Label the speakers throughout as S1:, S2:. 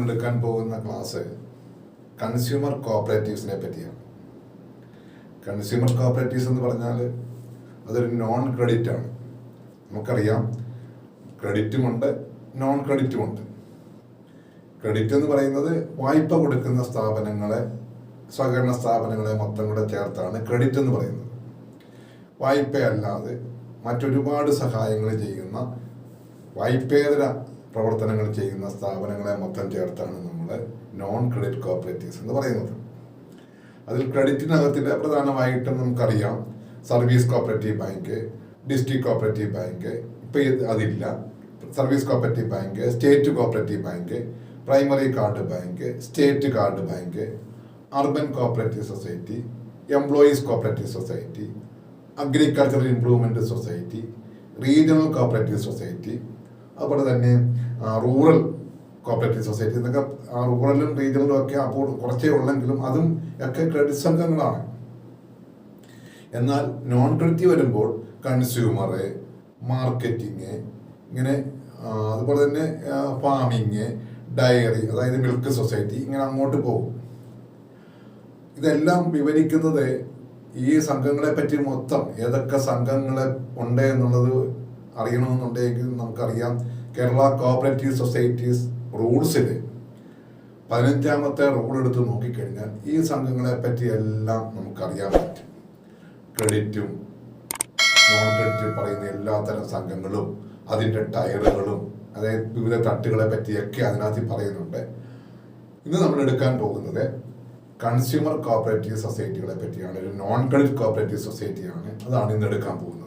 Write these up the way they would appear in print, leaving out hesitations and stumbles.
S1: എടുക്കാൻ പോകുന്ന class consumer കോപ്പറേറ്റീവ്സിനെ പറ്റിയാണ്. കൺസ്യൂമർ കോപ്പറേറ്റീവ്സ് എന്ന് പറഞ്ഞാൽ അതൊരു നോൺ ക്രെഡിറ്റ് ആണ്. നമുക്കറിയാം ക്രെഡിറ്റുമുണ്ട്, നോൺ ക്രെഡിറ്റുമുണ്ട്. ക്രെഡിറ്റ് എന്ന് പറയുന്നത് വായ്പ കൊടുക്കുന്ന സ്ഥാപനങ്ങളെ, സഹകരണ സ്ഥാപനങ്ങളെ മൊത്തം കൂടെ ചേർത്താണ് ക്രെഡിറ്റ് എന്ന് പറയുന്നത്. വായ്പയല്ലാതെ മറ്റൊരുപാട് സഹായങ്ങൾ ചെയ്യുന്ന, വായ്പേതര പ്രവർത്തനങ്ങൾ ചെയ്യുന്ന സ്ഥാപനങ്ങളെ മൊത്തം ചേർത്താണ് നമ്മൾ നോൺ ക്രെഡിറ്റ് കോപ്പറേറ്റീവ്സ് എന്ന് പറയുന്നത്. അതിൽ ക്രെഡിറ്റിനകത്തിലെ പ്രധാനമായിട്ടും നമുക്കറിയാം service cooperative bank, district cooperative bank, ഇപ്പം അതില്ല. Service cooperative bank, state cooperative bank, primary card bank, state card bank, urban cooperative society, employees cooperative society, agricultural improvement society, regional cooperative society, അതുപോലെ തന്നെ rural cooperative society. എന്നൊക്കെ റൂറലും റീജിയണലും ഒക്കെ അപ്പോൾ കുറച്ചേ ഉള്ളെങ്കിലും അതും ഒക്കെ ക്രെഡിറ്റ് സംഘങ്ങളാണ്. എന്നാൽ നോൺ ക്രെഡിറ്റ് വരുമ്പോൾ കൺസ്യൂമർ, മാർക്കറ്റിങ്, ഇങ്ങനെ അതുപോലെ തന്നെ ഫാമിങ്, ഡയറി, അതായത് മിൽക്ക് സൊസൈറ്റി, ഇങ്ങനെ അങ്ങോട്ട് പോകും. ഇതെല്ലാം വിവരിക്കുന്നത് ഈ സംഘങ്ങളെ പറ്റി മൊത്തം ഏതൊക്കെ സംഘങ്ങളെ ഉണ്ട് എന്നുള്ളത് അറിയണമെന്നുണ്ടെങ്കിൽ നമുക്കറിയാം കേരള കോപ്പറേറ്റീവ് സൊസൈറ്റീസ് റൂൾസിൽ 15ാമത്തെ റൂൾ എടുത്ത് നോക്കിക്കഴിഞ്ഞാൽ ഈ സംഘങ്ങളെ പറ്റി എല്ലാം നമുക്കറിയാൻ പറ്റും. ക്രെഡിറ്റും നോൺ ക്രെഡിറ്റും പറയുന്ന എല്ലാത്തരം സംഘങ്ങളും അതിൻ്റെ ടയറുകളും, അതായത് വിവിധ തട്ടുകളെ പറ്റിയൊക്കെ അതിനകത്ത് പറയുന്നുണ്ട്. ഇന്ന് നമ്മൾ എടുക്കാൻ പോകുന്നത് കൺസ്യൂമർ കോപ്പറേറ്റീവ് സൊസൈറ്റികളെ പറ്റിയാണ്. ഒരു നോൺ ക്രെഡിറ്റ് കോപ്പറേറ്റീവ് സൊസൈറ്റിയാണ്, അതാണ് ഇന്ന് എടുക്കാൻ പോകുന്നത്.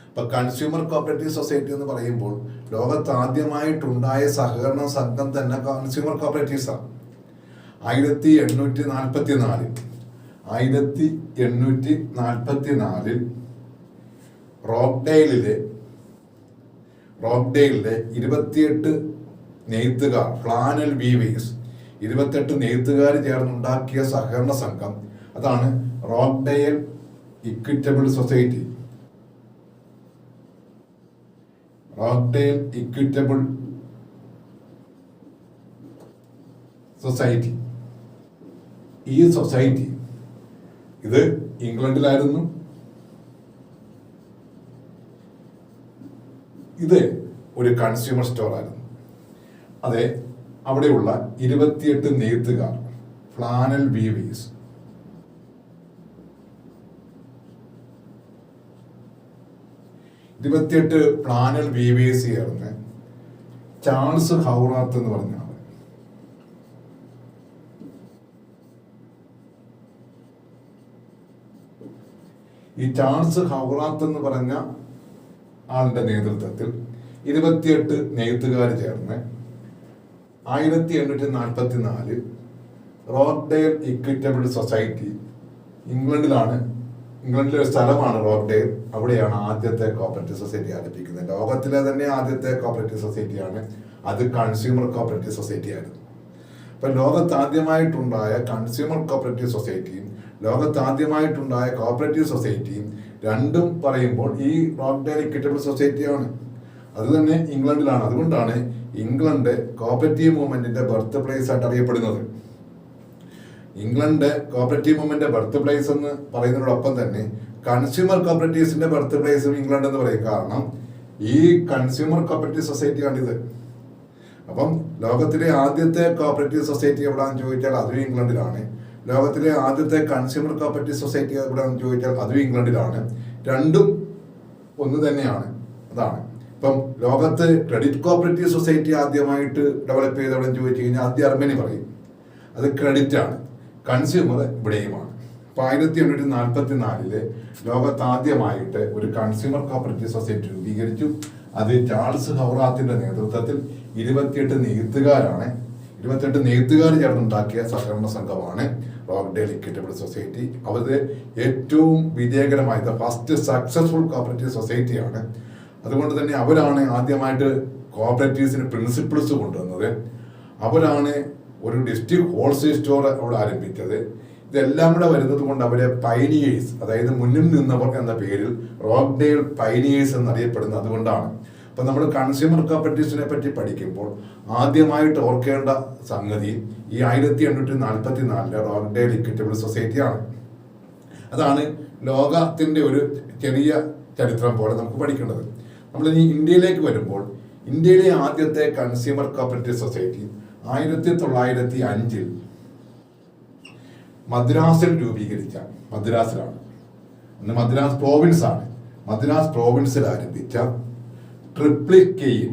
S1: ഇപ്പം കൺസ്യൂമർ കോപ്പറേറ്റീവ് സൊസൈറ്റി എന്ന് പറയുമ്പോൾ ലോകത്ത് ആദ്യമായിട്ടുണ്ടായ സഹകരണ സംഘം തന്നെ കൺസ്യൂമർ കോപ്പറേറ്റീവ്സാണ്. 1844 റോക്ക്ഡെയിലിലെ 28 നെയ്ത്തുകാർ, ഫ്ലാനൽ വീവേഴ്സ്, 28 നെയ്ത്തുകാർ ചേർന്നുണ്ടാക്കിയ സഹകരണ സംഘം, അതാണ് Rochdale equitable society. Rochdale equitable society. ഈ സൊസൈറ്റി ഇത് ഇംഗ്ലണ്ടിലായിരുന്നു. ഇത് ഒരു കൺസ്യൂമർ സ്റ്റോർ ആയിരുന്നു. അതെ, അവിടെയുള്ള 28 നെയ്ത്തുകാർ, ഫ്ലാനൽ വീവേഴ്സ്, ഫ്ലാനൽ വീവേഴ്സ് ചേർന്ന് ചാൾസ് ഹൗറാത്ത് എന്ന് പറഞ്ഞ ആള്, ഈ ചാൾസ് ഹൗറാത്ത് എന്ന് പറഞ്ഞ ആളുടെ നേതൃത്വത്തിൽ 28 നെയ്ത്തുകാർ ചേർന്ന് 1844 റോക്ക്ഡെയിൽ ഇക്വിറ്റബിൾ സൊസൈറ്റി, ഇംഗ്ലണ്ടിലെ ഒരു സ്ഥലമാണ് റോക്ക്ഡെയിൽ, അവിടെയാണ് ആദ്യത്തെ കോപ്പറേറ്റീവ് സൊസൈറ്റി ആരംഭിക്കുന്നത്. ലോകത്തിലെ തന്നെ ആദ്യത്തെ കോപ്പറേറ്റീവ് സൊസൈറ്റിയാണ് അത്. കൺസ്യൂമർ കോപ്പറേറ്റീവ് സൊസൈറ്റി ആയിരുന്നു. അപ്പം ലോകത്ത് ആദ്യമായിട്ടുണ്ടായ കൺസ്യൂമർ കോപ്പറേറ്റീവ് സൊസൈറ്റിയും ലോകത്ത് ആദ്യമായിട്ടുണ്ടായ കോപ്പറേറ്റീവ് സൊസൈറ്റിയും രണ്ടും പറയുമ്പോൾ ഈ റോക്ക്ഡെയിൽ ഇക്വിറ്റബിൾ സൊസൈറ്റിയാണ്. അത് തന്നെ ഇംഗ്ലണ്ടിലാണ്. അതുകൊണ്ടാണ് ഇംഗ്ലണ്ട് കോപ്പറേറ്റീവ് മൂവ്മെന്റിന്റെ ബർത്ത് പ്ലേസ് ആയിട്ട് അറിയപ്പെടുന്നത്. ഇംഗ്ലണ്ട് കോപ്പറേറ്റീവ് മൂവ്മെന്റിന്റെ ബർത്ത് പ്ലേസ് എന്ന് പറയുന്നതിനോടൊപ്പം തന്നെ കൺസ്യൂമർ കോപ്പറേറ്റീവ്സിന്റെ ബർത്ത് പ്ലേസും ഇംഗ്ലണ്ട് എന്ന് പറയും. കാരണം ഈ കൺസ്യൂമർ കോപ്പറേറ്റീവ് സൊസൈറ്റിയാണിത്. അപ്പം ലോകത്തിലെ ആദ്യത്തെ കോപ്പറേറ്റീവ് സൊസൈറ്റി എവിടെയാണെന്ന് ചോദിച്ചാൽ അതും ഇംഗ്ലണ്ടിലാണ്. ലോകത്തിലെ ആദ്യത്തെ കൺസ്യൂമർ കോപ്പറേറ്റീവ് സൊസൈറ്റി എവിടെയാണെന്ന് ചോദിച്ചാൽ അതും ഇംഗ്ലണ്ടിലാണ്. രണ്ടും ഒന്ന് തന്നെയാണ്. അതാണ് ഇപ്പം ലോകത്ത് ക്രെഡിറ്റ് കോപ്പറേറ്റീവ് സൊസൈറ്റി ആദ്യമായിട്ട് ഡെവലപ്പ് ചെയ്തവിടെ ചോദിച്ചു കഴിഞ്ഞാൽ ആദ്യം ജർമ്മനി പറയും, അത് ക്രെഡിറ്റ് ആണ്. കൺസ്യൂമർ ഇവിടെയുമാണ്. ഇപ്പം 1844 ലോകത്ത് ആദ്യമായിട്ട് ഒരു കൺസ്യൂമർ കോപ്പറേറ്റീവ് സൊസൈറ്റി രൂപീകരിച്ചു. അത് ചാൾസ് ഹൗറാത്തിന്റെ നേതൃത്വത്തിൽ 28 നെയ്ത്തുകാർ ചേർന്നുണ്ടാക്കിയ സഹകരണ സംഘമാണ് റോക്ക്ഡെയിൽ ഇക്വിറ്റബിൾ സൊസൈറ്റി. അവരുടെ ഏറ്റവും വിജയകരമായ ഫസ്റ്റ് സക്സസ്ഫുൾ കോപ്പറേറ്റീവ് സൊസൈറ്റിയാണ്. അതുകൊണ്ട് തന്നെ അവരാണ് ആദ്യമായിട്ട് കോപ്പറേറ്റീവ്സിന് പ്രിൻസിപ്പിൾസ് കൊണ്ടുവന്നത്. അവരാണ് ഒരു ഡിസ്ട്രിക്ട് ഹോൾസെയിൽ സ്റ്റോർ അവിടെ ആരംഭിച്ചത്. ഇതെല്ലാം കൂടെ വരുന്നത് കൊണ്ട് അവരെ പൈനിയേഴ്സ്, അതായത് മുന്നിൽ നിന്നവർ എന്ന പേരിൽ റോക്ക്ഡെയിൽ പൈനിയേഴ്സ് എന്നറിയപ്പെടുന്നത് അതുകൊണ്ടാണ്. അപ്പം നമ്മൾ കൺസ്യൂമർ കോപ്പറേറ്റീവ്സിനെ പറ്റി പഠിക്കുമ്പോൾ ആദ്യമായിട്ട് ഓർക്കേണ്ട സംഗതി ഈ 1844 റോക്ക്ഡെയിൽ ഇക്വിറ്റബിൾ സൊസൈറ്റിയാണ്. അതാണ് ലോകത്തിൻ്റെ ഒരു ചെറിയ ചരിത്രം പോലെ നമുക്ക് പഠിക്കേണ്ടത്. നമ്മൾ ഇനി ഇന്ത്യയിലേക്ക് വരുമ്പോൾ ഇന്ത്യയിലെ ആദ്യത്തെ കൺസ്യൂമർ കോപ്പറേറ്റീവ് സൊസൈറ്റി 1905 മദ്രാസിൽ രൂപീകരിച്ച, മദ്രാസിലാണ്, അന്ന് മദ്രാസ് പ്രോവിൻസ് ആണ്, മദ്രാസ് പ്രോവിൻസിൽ ആരംഭിച്ച ട്രിപ്ലിക്കെയിൻ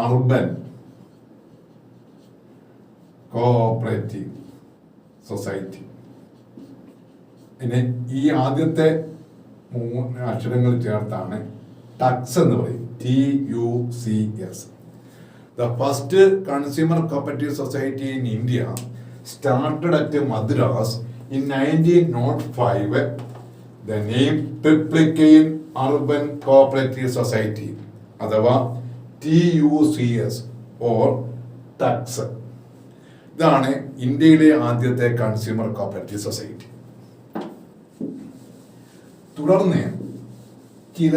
S1: അർബൻ കോഓപ്പറേറ്റീവ് സൊസൈറ്റി. പിന്നെ ഈ ആദ്യത്തെ 3 അക്ഷരങ്ങൾ ചേർത്താണ് ടക്സ് എന്ന് പറയും, TUCS. The first consumer cooperative society in India started at Madras in 1905. The name Triplicane Urban Cooperative Society, അഥവാ TUCS or TUCS. ഇതാണ് ഇന്ത്യയിലെ ആദ്യത്തെ കൺസ്യൂമർ കോപ്പറേറ്റീവ് സൊസൈറ്റി. തുടർന്ന് ചില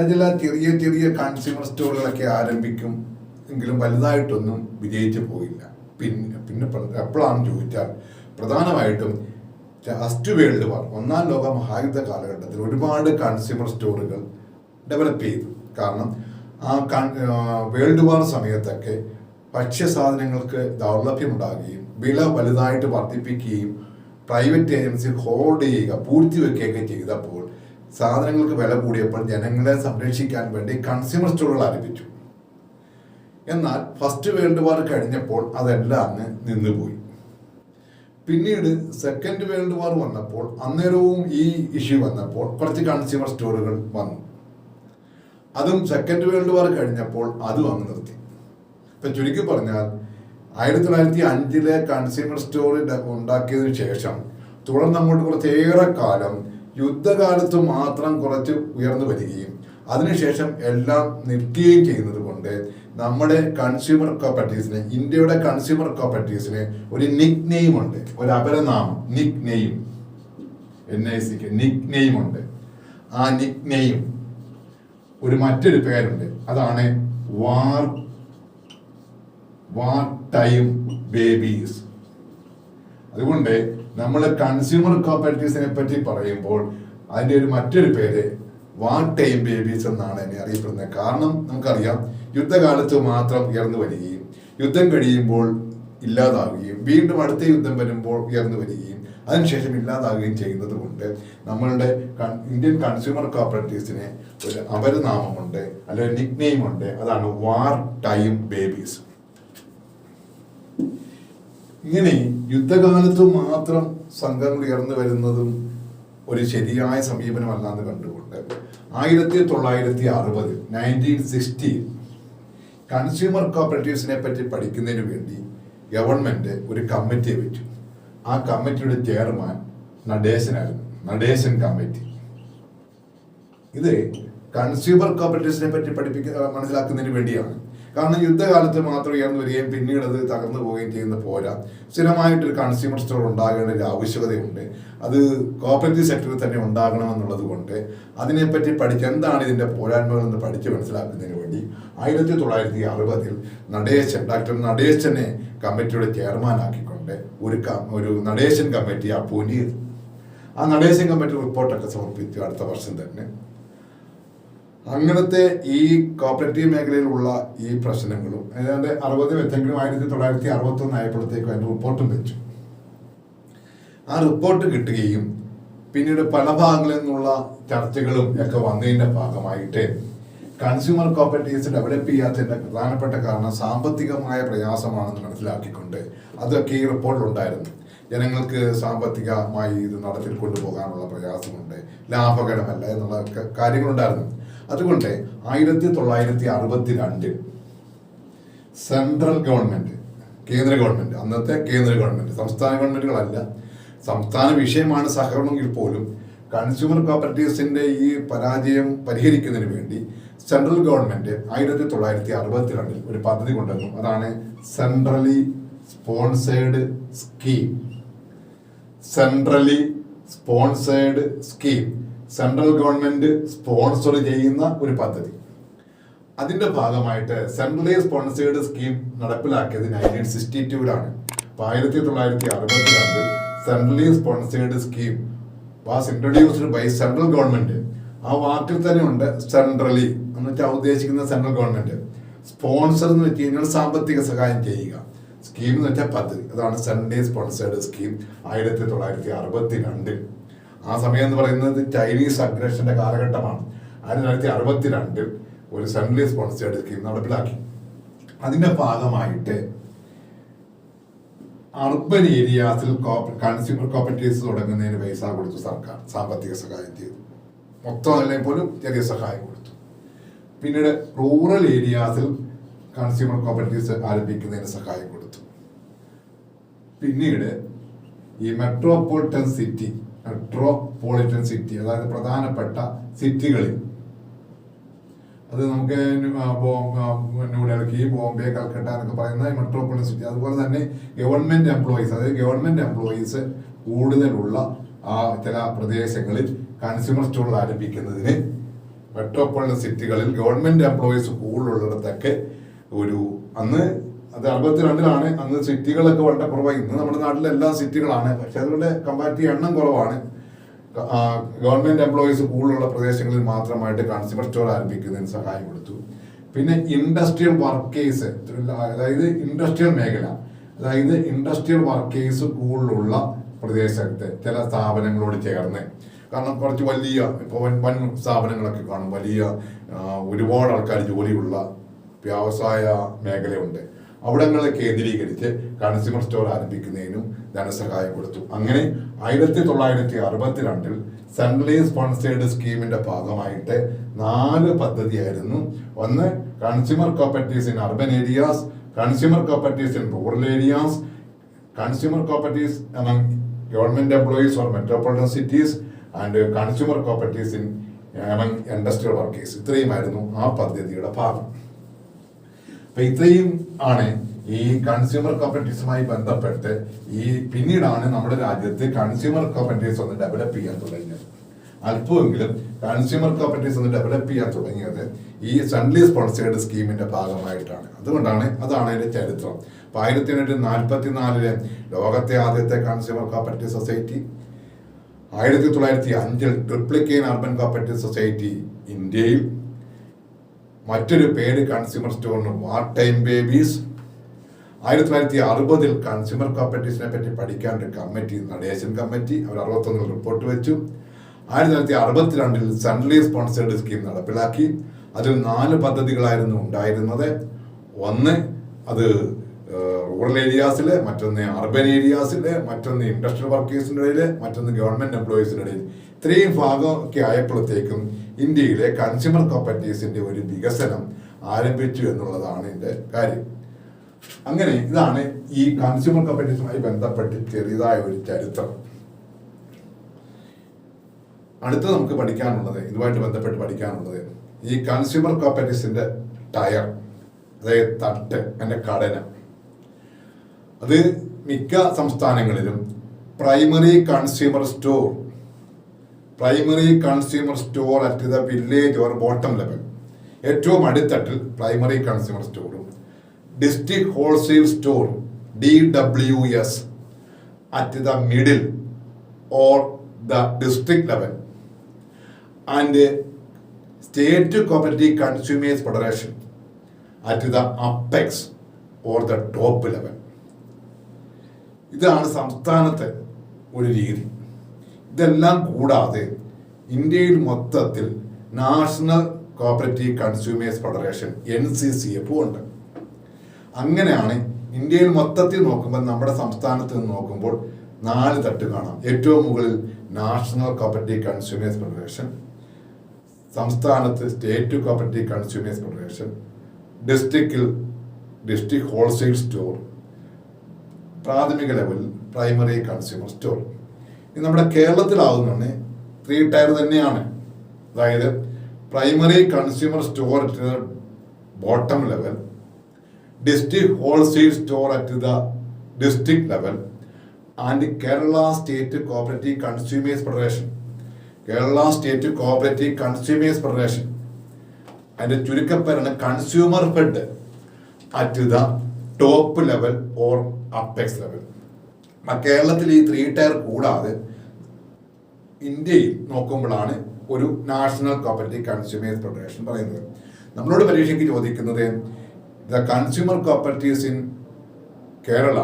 S1: ചെറിയ കൺസ്യൂമർ സ്റ്റോറുകളൊക്കെ ആരംഭിക്കും എങ്കിലും വലുതായിട്ടൊന്നും വിജയിച്ചു പോയില്ല. പിന്നെ എപ്പോഴാണെന്ന് ചോദിച്ചാൽ പ്രധാനമായിട്ടും ഫസ്റ്റ് വേൾഡ് വാർ, 1ാം ലോക മഹായുദ്ധ കാലഘട്ടത്തിൽ ഒരുപാട് കൺസ്യൂമർ സ്റ്റോറുകൾ ഡെവലപ്പ് ചെയ്തു. കാരണം ആ വേൾഡ് വാർ സമയത്തൊക്കെ ഭക്ഷ്യസാധനങ്ങൾക്ക് ദൗർലഭ്യമുണ്ടാകുകയും വില വലുതായിട്ട് വർദ്ധിപ്പിക്കുകയും പ്രൈവറ്റ് ഏജൻസി ഹോൾഡ് ചെയ്യുക, പൂഴ്ത്തിവെക്കുകയൊക്കെ ചെയ്തപ്പോൾ സാധനങ്ങൾക്ക് വില കൂടിയപ്പോൾ ജനങ്ങളെ സംരക്ഷിക്കാൻ വേണ്ടി കൺസ്യൂമർ സ്റ്റോറുകൾ ആരംഭിച്ചു. എന്നാൽ ഫസ്റ്റ് വേൾഡ് വാർ കഴിഞ്ഞപ്പോൾ അതെല്ലാം അങ്ങ് നിന്നുപോയി. പിന്നീട് സെക്കൻഡ് വേൾഡ് വാർ വന്നപ്പോൾ അന്നേരവും ഈ ഇഷ്യൂ വന്നപ്പോൾ കുറച്ച് കൺസ്യൂമർ സ്റ്റോറുകൾ വന്നു. അതും സെക്കൻഡ് വേൾഡ് വാർ കഴിഞ്ഞപ്പോൾ അതും അങ്ങ് നിർത്തി. ഇപ്പം ചുരുക്കി പറഞ്ഞാൽ 1905 കൺസ്യൂമർ സ്റ്റോർ ഉണ്ടാക്കിയതിനു ശേഷം തുടർന്ന് അങ്ങോട്ട് കുറച്ചേറെ കാലം യുദ്ധകാലത്ത് മാത്രം കുറച്ച് ഉയർന്നു വരികയും അതിനുശേഷം എല്ലാം നിർത്തുകയും ചെയ്യുന്നത് കൊണ്ട് നമ്മുടെ കൺസ്യൂമർ കോപ്പറേറ്റീവ്സിന്, ഇന്ത്യയുടെ കൺസ്യൂമർ കോപ്പറേറ്റീവ്സിന് ഒരു നിക് നെയിം ഉണ്ട്, ഒരു അപരനാമം, nickname, NIC nickname ഉണ്ട്. ആ നിക് നെയിം ഒരു മറ്റൊരു പേരുണ്ട്, അതാണ് വാർ ടൈം ബേബീസ്. അതുകൊണ്ട് നമ്മൾ കൺസ്യൂമർ കോപ്പറേറ്റീവ്സിനെ പറ്റി പറയുമ്പോൾ അതിൻ്റെ ഒരു മറ്റൊരു പേര് വാർ ടൈം ബേബീസ് എന്നാണ് എന്നെ അറിയപ്പെടുന്നത്. കാരണം നമുക്കറിയാം യുദ്ധകാലത്ത് മാത്രം ഉയർന്നു വരികയും യുദ്ധം കഴിയുമ്പോൾ ഇല്ലാതാവുകയും വീണ്ടും അടുത്ത യുദ്ധം വരുമ്പോൾ ഉയർന്നു വരികയും അതിനുശേഷം ഇല്ലാതാവുകയും ചെയ്യുന്നത് കൊണ്ട് നമ്മളുടെ ഇന്ത്യൻ കൺസ്യൂമർ കോപ്പറേറ്റീവ്സിന് ഒരു അപരനാമമുണ്ട്, അല്ലെങ്കിൽ നിക് നെയിം ഉണ്ട്, അതാണ് വാർ ടൈം ബേബീസ്. ഇങ്ങനെ യുദ്ധകാലത്ത് മാത്രം സംഘങ്ങൾ ഉയർന്നു വരുന്നതും ഒരു ശരിയായ സമീപനമല്ല എന്ന് കണ്ടുകൊണ്ട് 1960 കൺസ്യൂമർ കോപ്പറേറ്റീവ്സിനെ പറ്റി പഠിക്കുന്നതിന് വേണ്ടി ഗവൺമെന്റ് ഒരു കമ്മിറ്റിയെ വെച്ചു. ആ കമ്മിറ്റിയുടെ ചെയർമാൻ നടേശനായിരുന്നു, നടേശൻ കമ്മിറ്റി. ഇത് കൺസ്യൂമർ കോപ്പറേറ്റീവ്സിനെ പറ്റി മനസ്സിലാക്കുന്നതിന് വേണ്ടിയാണ്. കാരണം യുദ്ധകാലത്ത് മാത്രം ഉയർന്നു വരികയും പിന്നീട് അത് തകർന്നു പോവുകയും ചെയ്യുന്ന പോരാ, സ്ഥിരമായിട്ടൊരു കൺസ്യൂമർ സ്റ്റോർ ഉണ്ടാകേണ്ട ഒരു ആവശ്യകതയുണ്ട്. അത് കോപ്പറേറ്റീവ് സെക്ടറിൽ തന്നെ ഉണ്ടാകണമെന്നുള്ളത് കൊണ്ട് അതിനെപ്പറ്റി എന്താണ് ഇതിൻ്റെ പോരായ്മകളെന്ന് പഠിച്ച് മനസ്സിലാക്കുന്നതിന് വേണ്ടി 1960 ഡോക്ടർ നടേശനെ കമ്മിറ്റിയുടെ ചെയർമാനാക്കിക്കൊണ്ട് ഒരു നടേശൻ കമ്മിറ്റി അപ്പോയിന്റ് ചെയ്തു. ആ നടേശൻ കമ്മിറ്റി റിപ്പോർട്ടൊക്കെ സമർപ്പിച്ചു അടുത്ത വർഷം തന്നെ. അങ്ങനത്തെ ഈ കോപ്പറേറ്റീവ് മേഖലയിലുള്ള ഈ പ്രശ്നങ്ങളും ഏതാണ്ട് 60 വെച്ചെങ്കിലും 1961 ആയപ്പോഴത്തേക്കും അതിൻ്റെ റിപ്പോർട്ടും വെച്ചു. ആ റിപ്പോർട്ട് കിട്ടുകയും പിന്നീട് പല ഭാഗങ്ങളിൽ നിന്നുള്ള ചർച്ചകളും ഒക്കെ വന്നതിൻ്റെ ഭാഗമായിട്ട് കൺസ്യൂമർ കോപ്പറേറ്റീവ്സ് ഡെവലപ്പ് ചെയ്യാത്തതിൻ്റെ പ്രധാനപ്പെട്ട കാരണം സാമ്പത്തികമായ പ്രയാസമാണെന്ന് മനസ്സിലാക്കിക്കൊണ്ട് അതൊക്കെ ഈ റിപ്പോർട്ടിലുണ്ടായിരുന്നു. ജനങ്ങൾക്ക് സാമ്പത്തികമായി ഇത് നടത്തി കൊണ്ടുപോകാനുള്ള പ്രയാസമുണ്ട്, ലാഭകരമല്ല എന്നുള്ള കാര്യങ്ങളുണ്ടായിരുന്നു. അതുകൊണ്ട് 1962 സെൻട്രൽ ഗവൺമെന്റ്, കേന്ദ്ര ഗവൺമെന്റ്, അന്നത്തെ കേന്ദ്ര ഗവൺമെന്റ്, സംസ്ഥാന ഗവൺമെന്റുകളല്ല, സംസ്ഥാന വിഷയമാണ് സഹകരണമെങ്കിൽ പോലും കൺസ്യൂമർ കോപ്പറേറ്റീവ്സിന്റെ ഈ പരാജയം പരിഹരിക്കുന്നതിന് വേണ്ടി സെൻട്രൽ ഗവൺമെന്റ് 1962 ഒരു പദ്ധതി കൊണ്ടുവന്നു. അതാണ് centrally sponsored scheme. Centrally sponsored scheme central government sponsor ചെയ്യുന്ന ഒരു പദ്ധതി. അതിന്റെ ഭാഗമായിട്ട് സെൻട്രലി സ്പോൺസേർഡ് സ്കീം നടപ്പിലാക്കിയത് 1962 അപ്പോൾ 1962 centrally sponsored scheme was introduced by central government. ആ വാക്കിൽ തന്നെ ഉണ്ട് സെൻട്രലി എന്ന് വെച്ചാൽ ഉദ്ദേശിക്കുന്ന സെൻട്രൽ ഗവൺമെന്റ്. സ്പോൺസർ എന്ന് വെച്ച് കഴിഞ്ഞാൽ സാമ്പത്തിക സഹായം ചെയ്യുക, സ്കീം എന്ന് വെച്ചാൽ പദ്ധതി. അതാണ് സെൻട്രലി സ്പോൺസേർഡ് സ്കീം 1962. ആ സമയം എന്ന് പറയുന്നത് ചൈനീസ് അഗ്രഷന്റെ കാലഘട്ടമാണ്. 1962 ഒരു സെൻട്രലി സ്പോൺസേർഡ് സ്കീം നടപ്പിലാക്കി. അതിന്റെ ഭാഗമായിട്ട് അർബൻ ഏരിയാസിൽ കൺസ്യൂമർ കോപ്പറേറ്റീവ്സ് തുടങ്ങുന്നതിന് പൈസ കൊടുത്തു സർക്കാർ, സാമ്പത്തിക സഹായം ചെയ്തു. മൊത്തം അല്ലെങ്കിൽ പോലും ചെറിയ സഹായം കൊടുത്തു. പിന്നീട് റൂറൽ ഏരിയാസിൽ കൺസ്യൂമർ കോപ്പറേറ്റീവ്സ് ആരംഭിക്കുന്നതിന് സഹായം കൊടുത്തു. പിന്നീട് ഈ മെട്രോപൊളിറ്റൻ സിറ്റി അതായത് പ്രധാനപ്പെട്ട സിറ്റികളിൽ, അത് നമുക്ക് ന്യൂഡൽഹി, ബോംബെ, കൽക്കട്ട എന്നൊക്കെ പറയുന്ന മെട്രോപൊളിറ്റൻ സിറ്റി. അതുപോലെ തന്നെ ഗവൺമെന്റ് എംപ്ലോയീസ് കൂടുതലുള്ള ചില പ്രദേശങ്ങളിൽ കൺസ്യൂമർ സ്റ്റോറുകൾ ആരംഭിക്കുന്നതിന് മെട്രോപൊളിറ്റൻ സിറ്റികളിൽ ഗവൺമെന്റ് എംപ്ലോയീസ് കൂടുതലുള്ളിടത്തൊക്കെ അന്ന് അത് 62 അന്ന് സിറ്റികളൊക്കെ വളരെ കുറവായി. ഇന്ന് നമ്മുടെ നാട്ടിലെ എല്ലാ സിറ്റികളാണ്, പക്ഷെ അതുകൊണ്ട് കമ്പാരിറ്റീവ് എണ്ണം കുറവാണ്. ഗവൺമെന്റ് എംപ്ലോയീസ് കൂടുതലുള്ള പ്രദേശങ്ങളിൽ മാത്രമായിട്ട് കൺസ്യൂമർ സ്റ്റോർ ആരംഭിക്കുന്നതിന് സഹായം കൊടുത്തു. പിന്നെ ഇൻഡസ്ട്രിയൽ വർക്കേഴ്സ്, അതായത് ഇൻഡസ്ട്രിയൽ മേഖല, അതായത് ഇൻഡസ്ട്രിയൽ വർക്കേഴ്സ് കൂടുതലുള്ള പ്രദേശത്തെ ചില സ്ഥാപനങ്ങളോട് ചേർന്ന്, കാരണം കുറച്ച് വലിയ ഇപ്പോൾ വൻ സ്ഥാപനങ്ങളൊക്കെ കാണും, വലിയ ഒരുപാട് ആൾക്കാർ ജോലിയുള്ള വ്യവസായ മേഖലയുണ്ട്. അവിടങ്ങളെ കേന്ദ്രീകരിച്ച് കൺസ്യൂമർ സ്റ്റോർ ആരംഭിക്കുന്നതിനും ധനസഹായം കൊടുത്തു. അങ്ങനെ 1962 സെൻട്രലി സ്പോൺസേർഡ് സ്കീമിന്റെ ഭാഗമായിട്ട് 4 പദ്ധതിയായിരുന്നു. ഒന്ന്, consumer cooperatives in urban areas, consumer cooperatives in rural areas, consumer cooperatives among government employees or metropolitan cities and consumer cooperatives in among industrial workers. ഇത്രയുമായിരുന്നു ആ പദ്ധതിയുടെ ഭാഗം. അപ്പൊ ഇത്രയും ആണ് ഈ കൺസ്യൂമർ കോപ്പറേറ്റീവ്സുമായി ബന്ധപ്പെട്ട് പിന്നീടാണ് നമ്മുടെ രാജ്യത്ത് കൺസ്യൂമർ കോപ്പറേറ്റീവ്സ് ഒന്ന് ഡെവലപ്പ് ചെയ്യാൻ തുടങ്ങിയത്. അല്പമെങ്കിലും കൺസ്യൂമർ കോപ്പറേറ്റീവ്സ് ഒന്ന് ഡെവലപ്പ് ചെയ്യാൻ തുടങ്ങിയത് ഈ സെൻട്രലി സ്പോൺസേർഡ് സ്കീമിന്റെ ഭാഗമായിട്ടാണ്. അതാണ് അതിന്റെ ചരിത്രം. 1844 ലോകത്തെ ആദ്യത്തെ consumer cooperative society, 1905 Triplicane urban cooperative society ഇന്ത്യയിൽ, മറ്റൊരു പേര് കൺസ്യൂമർ സ്റ്റോറിന് വാർ ടൈം ബേബീസ്. 1960 കൺസ്യൂമർ കോപ്പറേറ്റീവ്സിനെ പറ്റി പഠിക്കാൻ ഒരു കമ്മിറ്റി, നടേശൻ കമ്മിറ്റി, അവർ 61 റിപ്പോർട്ട് വെച്ചു. 1962 സെൻട്രലി സ്പോൺസേർഡ് സ്കീം നടപ്പിലാക്കി. അതിൽ 4 പദ്ധതികളായിരുന്നു ഉണ്ടായിരുന്നത്. ഒന്ന് അത് റൂറൽ ഏരിയാസില്, മറ്റൊന്ന് അർബൻ ഏരിയാസില്, മറ്റൊന്ന് ഇൻഡസ്ട്രിയൽ വർക്കേഴ്സിന്റെ ഇടയിൽ, മറ്റൊന്ന് ഗവൺമെന്റ് എംപ്ലോയീസിന്റെ ഇടയിൽ. ഇത്രയും ഭാഗമൊക്കെ ആയപ്പോഴത്തേക്കും ഇന്ത്യയിലെ കൺസ്യൂമർ കോപ്പറേറ്റീവ്സിന്റെ ഒരു വികസനം ആരംഭിച്ചു എന്നുള്ളതാണ് ഇതിന്റെ കാര്യം. അങ്ങനെ ഇതാണ് ഈ കൺസ്യൂമർ കോപ്പറേറ്റീവ്സുമായി ബന്ധപ്പെട്ട് ചെറിയതായ ഒരു ചരിത്രം. അടുത്ത നമുക്ക് പഠിക്കാനുള്ളത്, ഇതുമായിട്ട് ബന്ധപ്പെട്ട് പഠിക്കാനുള്ളത്, ഈ കൺസ്യൂമർ കോപ്പറേറ്റീവ്സിന്റെ ടയർ, അതായത് തട്ട്, അതിന്റെ ഘടന. അത് മിക്ക സംസ്ഥാനങ്ങളിലും primary consumer store at the village or bottom level, ഏറ്റവും അടിത്തട്ടിൽ പ്രൈമറി കൺസ്യൂമർ സ്റ്റോറും, district wholesale store DWS at the middle or the district level, and state cooperative consumers federation at the apex or the top level. ഇതാണ് സംസ്ഥാനത്തെ ഒരു രീതി. ഇതെല്ലാം കൂടാതെ ഇന്ത്യയിൽ മൊത്തത്തിൽ national cooperative consumers federation NCCF ഉണ്ട്. അങ്ങനെയാണ് ഇന്ത്യയിൽ മൊത്തത്തിൽ നോക്കുമ്പോൾ, നമ്മുടെ സംസ്ഥാനത്ത് നിന്ന് നോക്കുമ്പോൾ 4 തട്ട് കാണാം. ഏറ്റവും മുകളിൽ നാഷണൽ കോപ്പറേറ്റീവ് കൺസ്യൂമേഴ്സ് ഫെഡറേഷൻ, സംസ്ഥാനത്ത് state cooperative consumers federation, district wholesale store, പ്രാഥമിക ലെവലിൽ പ്രൈമറി കൺസ്യൂമർ സ്റ്റോർ. ഇത് നമ്മുടെ കേരളത്തിലാവുന്നതാണ് 3 ടയർ തന്നെയാണ്. അതായത് primary consumer store at the bottom level, district wholesale store at the district level, and Kerala state cooperative consumers federation. Kerala state cooperative consumers federation, അതിന്റെ ചുരുക്കപ്പേരാണ് consumer fed at the top level or apex level. കേരളത്തിൽ ഈ 3 tyre കൂടാതെ ഇന്ത്യയിൽ നോക്കുമ്പോഴാണ് ഒരു national cooperative consumers federation പറയുന്നത്. നമ്മളോട് പരീക്ഷയ്ക്ക് ചോദിക്കുന്നത് the consumer cooperatives in Kerala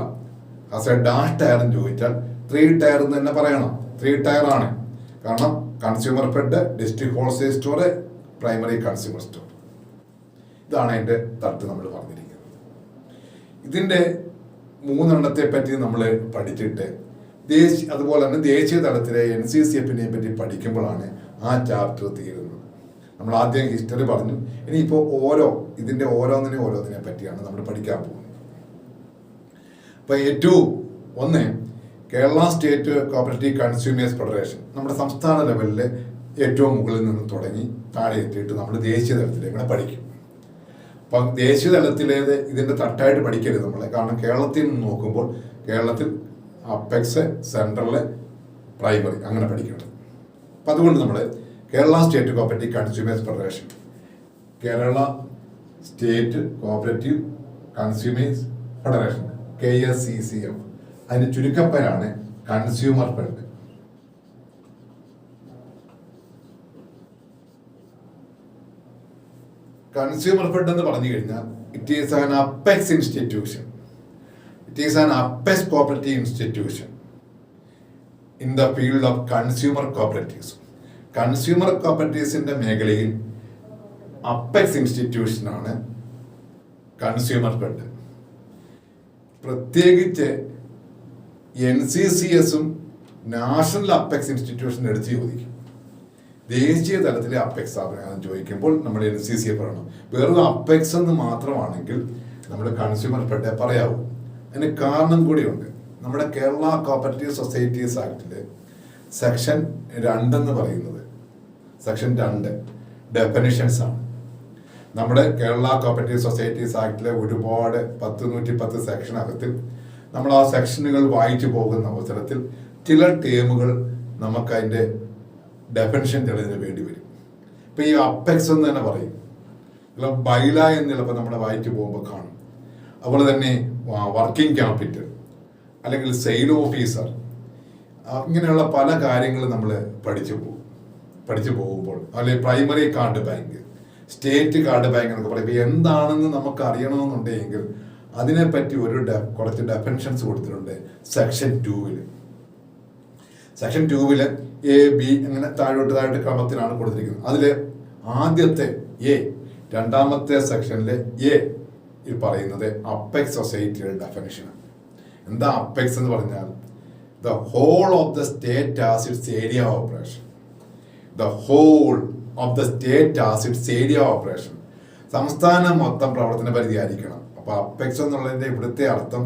S1: as a dash tier എന്ന് ചോദിച്ചാൽ 3 ടയർ എന്ന് തന്നെ പറയണം. 3 ടയർ ആണ്. കാരണം consumer fed, district wholesale store, primary consumer store, ഇതാണ് അതിൻ്റെ തട്ട് നമ്മൾ പറഞ്ഞിരിക്കുന്നത്. ഇതിൻ്റെ 3 എണ്ണത്തെ പറ്റി നമ്മൾ പഠിച്ചിട്ട് അതുപോലെ തന്നെ ദേശീയ തലത്തിലെ NCCFനെ പറ്റി പഠിക്കുമ്പോഴാണ് ആ ചാപ്റ്റർ തീരുന്നത്. നമ്മൾ ആദ്യം ഹിസ്റ്ററി പറഞ്ഞു. ഇനിയിപ്പോൾ ഇതിൻ്റെ ഓരോന്നിനെ പറ്റിയാണ് നമ്മൾ പഠിക്കാൻ പോകുന്നത്. അപ്പോൾ ഏറ്റവും ഒന്ന് Kerala state cooperative consumers federation നമ്മുടെ സംസ്ഥാന ലെവലിലെ ഏറ്റവും മുകളിൽ നിന്ന് തുടങ്ങി താഴെ എത്തിയിട്ട് നമ്മൾ ദേശീയ തലത്തിലേക്ക് പഠിക്കും. അപ്പം ദേശീയ തലത്തിലേത് ഇതിൻ്റെ തട്ടായിട്ട് പഠിക്കരുത് നമ്മൾ. കാരണം കേരളത്തിൽ നിന്ന് നോക്കുമ്പോൾ കേരളത്തിൽ അപ്പെക്സ്, സെൻട്രല്, പ്രൈമറി അങ്ങനെ പഠിക്കണം. അപ്പം അതുകൊണ്ട് നമ്മൾ Kerala state cooperative consumers federation, Kerala state cooperative consumers federation KSCCF, അതിൻ്റെ ചുരുക്കപ്പേരാണ് കൺസ്യൂമർ ഫെഡ്. കൺസ്യൂമർ ഫെഡ് എന്ന് പറഞ്ഞു കഴിഞ്ഞാൽ it is an apex institution. It is an apex cooperative institution in the field of consumer cooperatives. Consumer കോഓപ്പറേറ്റീവ്സിന്റെ മേഖലയിൽ apex ഇൻസ്റ്റിറ്റ്യൂഷനാണ് consumer fed. പ്രത്യേകിച്ച് NCCSും national apex institution എടുത്ത് ചോദിക്കും. ദേശീയ തലത്തിലെ അപ്പെക്സ് സ്ഥാപനം ചോദിക്കുമ്പോൾ നമ്മൾ NCCF പറയണം. വെറും അപ്പെക്സ് എന്ന് മാത്രമാണെങ്കിൽ നമ്മൾ കൺസ്യൂമർ ഫെഡേ പറയാവൂ. അതിന് കാരണം കൂടിയുണ്ട്. നമ്മുടെ കേരള കോഓപ്പറേറ്റീവ് സൊസൈറ്റീസ് ആക്ടില് സെക്ഷൻ 2 എന്ന് പറയുന്നത്, സെക്ഷൻ 2 ഡെഫിനിഷൻസ് ആണ്. നമ്മുടെ കേരള കോഓപ്പറേറ്റീവ് സൊസൈറ്റീസ് ആക്ടിലെ ഒരുപാട് 110 സെക്ഷനകത്ത് നമ്മൾ ആ സെക്ഷനുകൾ വായിച്ചു പോകുന്ന അവസരത്തിൽ ചില ടേമുകൾ നമുക്ക് അതിൻ്റെ ഡെഫിനിഷൻ തെളിഞ്ഞതിന് വേണ്ടി വരും. ഇപ്പം ഈ അപ്പെക്സ് എന്ന് തന്നെ പറയും, ബൈല എന്ന് ചിലപ്പോൾ നമ്മുടെ വായിച്ചു പോകുമ്പോൾ കാണും. അതുപോലെ തന്നെ വർക്കിംഗ് ക്യാപിറ്റൽ അല്ലെങ്കിൽ സെയിൽ ഓഫീസർ, ഇങ്ങനെയുള്ള പല കാര്യങ്ങളും നമ്മൾ പഠിച്ചു പോകുമ്പോൾ, അല്ലെങ്കിൽ primary card bank, state card bank എന്നൊക്കെ പറയും. ഇപ്പം എന്താണെന്ന് നമുക്ക് അറിയണമെന്നുണ്ടെങ്കിൽ അതിനെപ്പറ്റി കുറച്ച് ഡെഫിനിഷൻസ് കൊടുത്തിട്ടുണ്ട് സെക്ഷൻ 2. സെക്ഷൻ 2 A, B അങ്ങനെ താഴോട്ട് ക്രമത്തിലാണ് കൊടുത്തിരിക്കുന്നത്. അതിൽ ആദ്യത്തെ A, രണ്ടാമത്തെ സെക്ഷനിലെ A ഈ പറയുന്നത് അപ്പെക്സ് സൊസൈറ്റിയുടെ ഡെഫിനിഷനാണ്. എന്താ അപ്പെക്സ് എന്ന് പറഞ്ഞാൽ the whole of the state as its area operation. The whole of the state as its area operation. സംസ്ഥാനം മൊത്തം പ്രവർത്തന പരിധി ആയിരിക്കണം. അപ്പൊ അപ്പെക്സ് എന്നുള്ളതിന്റെ ഇവിടുത്തെ അർത്ഥം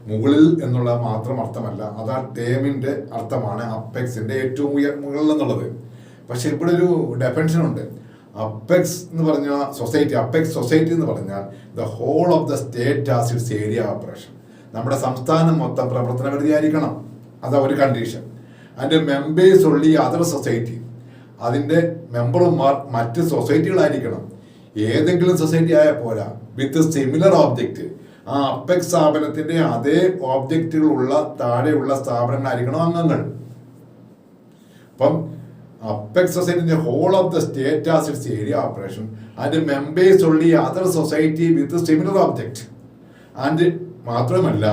S1: മുകളിൽ എന്നുള്ള മാത്രം അർത്ഥമല്ല, അത് ആ ടേമിന്റെ അർത്ഥമാണ് അപ്പെക്സിന്റെ ഏറ്റവും മുകളിൽ എന്നുള്ളത്. പക്ഷെ ഇവിടെ ഒരു ഡെഫിനിഷൻ ഉണ്ട്. അപ്പെക്സ് എന്ന് പറഞ്ഞ സൊസൈറ്റി, അപ്പെക്സ് സൊസൈറ്റി എന്ന് പറഞ്ഞാൽ the whole of the state as its area operation. നമ്മുടെ സംസ്ഥാനം മൊത്തം പ്രവർത്തന പരിധി ആയിരിക്കണം. അതാ ഒരു കണ്ടീഷൻ. അതിന്റെ മെമ്പേഴ്സ് ഉള്ളി അതർ സൊസൈറ്റി, അതിന്റെ മെമ്പർമാർ മറ്റ് സൊസൈറ്റികളായിരിക്കണം. ഏതെങ്കിലും സൊസൈറ്റി ആയാൽ പോരാ, വിത്ത് സിമിലർ ഓബ്ജക്റ്റ്. ആ അപ്പെക്സ് സ്ഥാപനത്തിന്റെ അതേ ഓബ്ജക്റ്റുകളുള്ള താഴെയുള്ള സ്ഥാപനങ്ങളായിരിക്കണം അംഗങ്ങൾ. അപ്പം അപ്പെക്സ് സൊസൈറ്റിന്റെ whole of the state as its area operation and members only other society with similar object and മാത്രമല്ല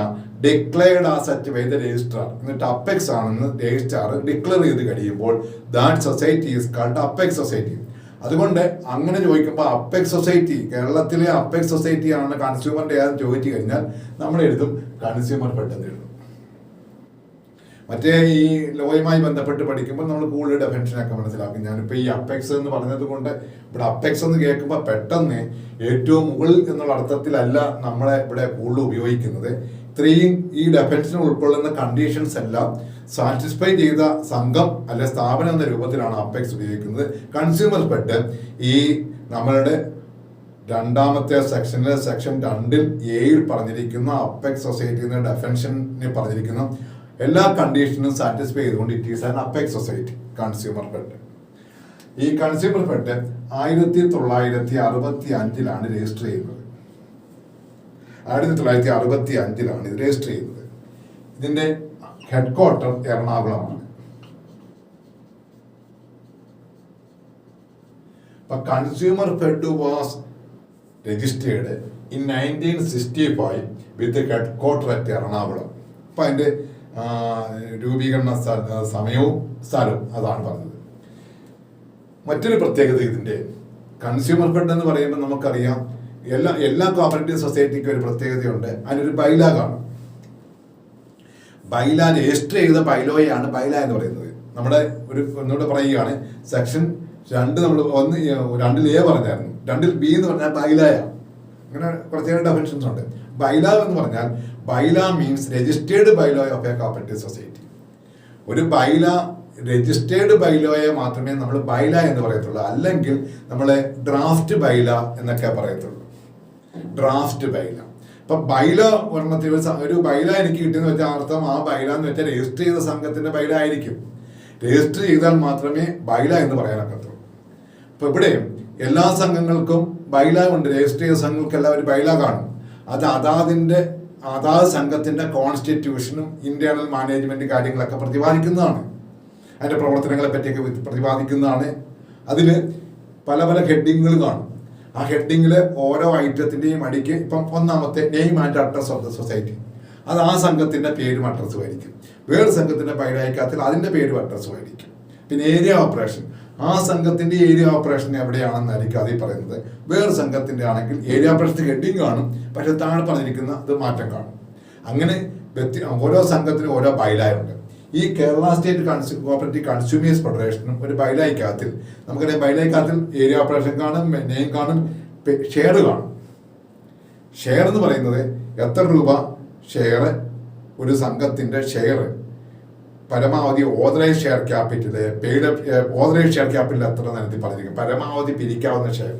S1: declared as such by the registrar. എന്നിട്ട് അപ്പെക്സ് ആണെന്ന് രജിസ്ട്രാർ ഡിക്ലെയർ ചെയ്ത് കഴിയുമ്പോൾ that society is called apex society. അതുകൊണ്ട് അങ്ങനെ ചോദിക്കുമ്പോൾ apex society, കേരളത്തിലെ apex society ആണ് കൺസ്യൂമറിന്റെ ഏതെന്ന് ചോദിച്ചു കഴിഞ്ഞാൽ നമ്മൾ എഴുതും കൺസ്യൂമർ ഫെഡ് എന്ന് എഴുതും. മറ്റേ ഈ ലോയുമായി ബന്ധപ്പെട്ട് പഠിക്കുമ്പോൾ നമ്മൾ കൂടുതൽ ഡെഫിനിഷനൊക്കെ മനസ്സിലാക്കും. ഞാനിപ്പോൾ ഈ അപ്പെക്സ് എന്ന് പറഞ്ഞത് കൊണ്ട് ഇവിടെ അപ്പെക്സ് എന്ന് കേൾക്കുമ്പോൾ പെട്ടെന്ന് ഏറ്റവും മുകളിൽ എന്നുള്ള അർത്ഥത്തിലല്ല നമ്മളെ ഇവിടെ കൂടുതൽ ഉപയോഗിക്കുന്നത്. ഇത്രയും ഈ ഡെഫിനിഷൻ ഉൾക്കൊള്ളുന്ന കണ്ടീഷൻസ് എല്ലാം സാറ്റിസ്ഫൈ ചെയ്ത സംഘം അല്ലെ സ്ഥാപനം എന്ന രൂപത്തിലാണ് അപ്പെക്സ് ഉപയോഗിക്കുന്നത്. കൺസ്യൂമർ ഫെഡ് ഈ നമ്മളുടെ രണ്ടാമത്തെ സെക്ഷനിലെ സെക്ഷൻ 2 A പറഞ്ഞിരിക്കുന്ന അപ്പെക്സ് സൊസൈറ്റി എന്ന ഡെഫിനിഷനിൽ പറഞ്ഞിരിക്കുന്ന എല്ലാ കണ്ടീഷനും സാറ്റിസ്ഫൈ ചെയ്തുകൊണ്ട് it is an apex society, consumer fed. ഈ കൺസ്യൂമർ ഫെഡ് 1965 രജിസ്റ്റർ ചെയ്യുന്നത്. 1965 ഇത് രജിസ്റ്റർ ചെയ്യുന്നത്. ഇതിന്റെ ഹെഡ് ക്വാർട്ടർ എറണാകുളമാണ്. Consumer fed was registered in 1965 with headquarter at Ernakulam. അപ്പൊ അതിന്റെ രൂപീകരണ സമയവും സ്ഥലവും അതാണ് പറഞ്ഞത്. മറ്റൊരു പ്രത്യേകത ഇതിന്റെ കൺസ്യൂമർ ഫെഡ് എന്ന് പറയുമ്പോൾ നമുക്കറിയാം എല്ലാ കോപ്പറേറ്റീവ് സൊസൈറ്റിക്കും ഒരു പ്രത്യേകതയുണ്ട്. അതിനൊരു ബൈല കാണും. ബൈല രജിസ്റ്റർ ചെയ്ത ബൈലോയാണ് ബൈല എന്ന് പറയുന്നത്. നമ്മുടെ ഒന്നുകൂടെ പറയുകയാണ്, സെക്ഷൻ 2 നമ്മൾ 2 പറഞ്ഞായിരുന്നു. 2 എന്ന് പറഞ്ഞാൽ ബൈലയാണ്. അങ്ങനെ കുറച്ചേറെ ഡെഫിനിഷൻസ് ഉണ്ട്. ബൈല എന്ന് പറഞ്ഞാൽ bylaw means registered bylaw of a cooperative society. ഒരു ബൈല രജിസ്റ്റേർഡ് ബൈലോയെ മാത്രമേ നമ്മൾ ബൈല എന്ന് പറയത്തുള്ളൂ. അല്ലെങ്കിൽ നമ്മളെ ഡ്രാഫ്റ്റ് ബൈല എന്നൊക്കെ പറയത്തുള്ളൂ. ഡ്രാഫ്റ്റ് ബൈല. അപ്പൊ ബൈല ഒരെണ്ണത്തിൽ ഒരു ബൈല എനിക്ക് കിട്ടിയെന്ന് വെച്ചാൽ അർത്ഥം ആ ബൈല എന്ന് വെച്ചാൽ രജിസ്റ്റർ ചെയ്ത സംഘത്തിന്റെ ബൈല ആയിരിക്കും. രജിസ്റ്റർ ചെയ്താൽ മാത്രമേ ബൈല എന്ന് പറയാനൊക്കത്തുള്ളൂ. അപ്പൊ ഇവിടെ എല്ലാ സംഘങ്ങൾക്കും ബൈല ഉണ്ട്. രജിസ്റ്റർ ചെയ്ത സംഘങ്ങൾക്കെല്ലാം ഒരു ബൈല കാണും. അത് അതാത് സംഘത്തിന്റെ കോൺസ്റ്റിറ്റ്യൂഷനും ഇന്റേണൽ മാനേജ്മെന്റ് കാര്യങ്ങളൊക്കെ പ്രതിപാദിക്കുന്നതാണ്. അതിന്റെ പ്രവർത്തനങ്ങളെ പറ്റിയൊക്കെ പ്രതിപാദിക്കുന്നതാണ്. അതില് പല പല ഹെഡിങ്ങുകൾ കാണും. ആ ഹെഡിങ്ങില് ഓരോ ഐറ്റത്തിന്റെയും അടിക്ക് ഇപ്പം ഒന്നാമത്തെ name and address of the society, അത് ആ സംഘത്തിന്റെ പേരും അഡ്രസ്സും ആയിരിക്കും. വേറെ സംഘത്തിന്റെ ബൈലായിക്കാത്തിൽ അതിന്റെ പേരും അഡ്രസ്സും ആയിരിക്കും. പിന്നെ ഏരിയ ഓപ്പറേഷൻ, ആ സംഘത്തിന്റെ ഏരിയ ഓപ്പറേഷൻ എവിടെയാണെന്നായിരിക്കും അതിൽ പറയുന്നത്. വേറെ സംഘത്തിന്റെ ആണെങ്കിൽ ഏരിയ ഓപ്പറേഷൻ ഹെഡിങ് കാണും, പക്ഷെ താഴെ പറഞ്ഞിരിക്കുന്ന ഇത് മാറ്റം കാണും. അങ്ങനെ ഓരോ സംഘത്തിനും ഓരോ ബൈലായുണ്ട്. ഈ കേരള സ്റ്റേറ്റ് കോപ്പറേറ്റീവ് കൺസ്യൂമേഴ്സ് ഫെഡറേഷനും ഒരു ബൈലായിക്കാത്തിൽ നമുക്കറിയാം. ബൈലായിക്കാത്തിൽ ഏരിയ ഓപ്പറേഷൻ കാണും, നെയിം കാണും, ഷെയർ കാണും. ഷെയർ എന്ന് പറയുന്നത് എത്ര രൂപ ഷെയർ, ഒരു സംഘത്തിന്റെ ഷെയർ പരമാവധി authorise share capital, authorise share capital എത്ര നിരത്തി പറഞ്ഞിരിക്കും. പരമാവധി പിരിക്കാവുന്ന ഷെയർ,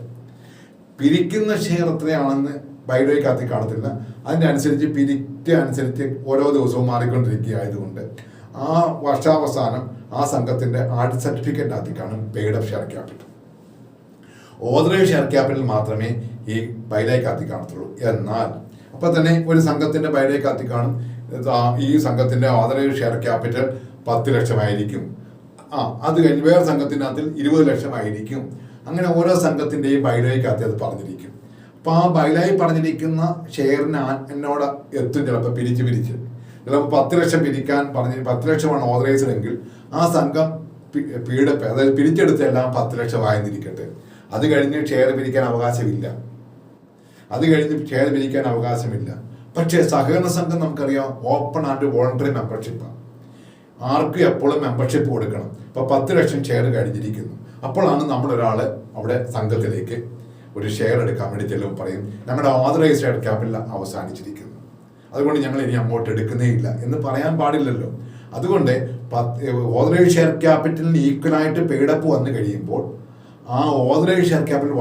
S1: പിരിക്കുന്ന ഷെയർ എത്രയാണെന്ന് ബൈലോയ്ക്കകത്ത് കാണത്തില്ല. അതിൻ്റെ അനുസരിച്ച് അനുസരിച്ച് ഓരോ ദിവസവും മാറിക്കൊണ്ടിരിക്കുകയായതുകൊണ്ട് ആ വർഷാവസാനം ആ സംഘത്തിന്റെ ആഡ് സർട്ടിഫിക്കറ്റ് ആക്കി കാണും paid up share capital. Authorise share capital മാത്രമേ ഈ ബൈലോയ്ക്കകത്ത് കാണത്തുള്ളൂ. എന്നാൽ അപ്പൊ തന്നെ ഒരു സംഘത്തിന്റെ ബൈലോയ്ക്കകത്ത് കാണും ഈ സംഘത്തിന്റെ ഓതറൈസ് ഷെയർ ക്യാപിറ്റൽ 10 ലക്ഷമായിരിക്കും. അത് കഴിഞ്ഞ് വേറെ സംഘത്തിൻ്റെ അതിൽ 20 ലക്ഷമായിരിക്കും. അങ്ങനെ ഓരോ സംഘത്തിന്റെയും ബൈലോയ്ക്കകത്ത് അത് പറഞ്ഞിരിക്കും. അപ്പൊ ആ ബൈലായി പറഞ്ഞിരിക്കുന്ന ഷെയറിന് എന്നോട് എത്തും. ചിലപ്പോൾ പിരിച്ച് ചിലപ്പോൾ 10 ലക്ഷം പിരിക്കാൻ പറഞ്ഞ് 10 ലക്ഷമാണ് ഓതറൈസ്ഡ് എങ്കിൽ ആ സംഘം പീഡപ്പ്, അതായത് പിരിച്ചെടുത്ത എല്ലാം 10 ലക്ഷം ആയെന്നിരിക്കട്ടെ. അത് കഴിഞ്ഞ് ഷെയർ പിരിക്കാൻ അവകാശമില്ല. പക്ഷേ സഹകരണ സംഘം നമുക്കറിയാം ഓപ്പൺ ആൻഡ് വോളണ്ടറി മെമ്പർഷിപ്പാണ്. ആർക്കും എപ്പോഴും മെമ്പർഷിപ്പ് കൊടുക്കണം. ഇപ്പൊ 10 ലക്ഷം ഷെയർ കഴിഞ്ഞിരിക്കുന്നു. അപ്പോഴാണ് നമ്മളൊരാൾ അവിടെ സംഘത്തിലേക്ക് ഒരു ഷെയർ എടുക്കാൻ വേണ്ടി ചെല്ലുമ്പോൾ പറയും ഞങ്ങളുടെ ഓതറൈസ്ഡ് ഷെയർ ക്യാപിറ്റൽ അവസാനിച്ചിരിക്കുന്നു, അതുകൊണ്ട് ഞങ്ങൾ ഇനി അങ്ങോട്ട് എടുക്കുന്നേ ഇല്ല എന്ന് പറയാൻ പാടില്ലല്ലോ. അതുകൊണ്ട് ഓതറൈസ്ഡ് ഷെയർ ക്യാപിറ്റലിന് ഈക്വലായിട്ട് പെയ്ഡപ്പ് വന്നു കഴിയുമ്പോൾ ആ ഓതറൈസ്ഡ് ഷെയർ ക്യാപിറ്റൽ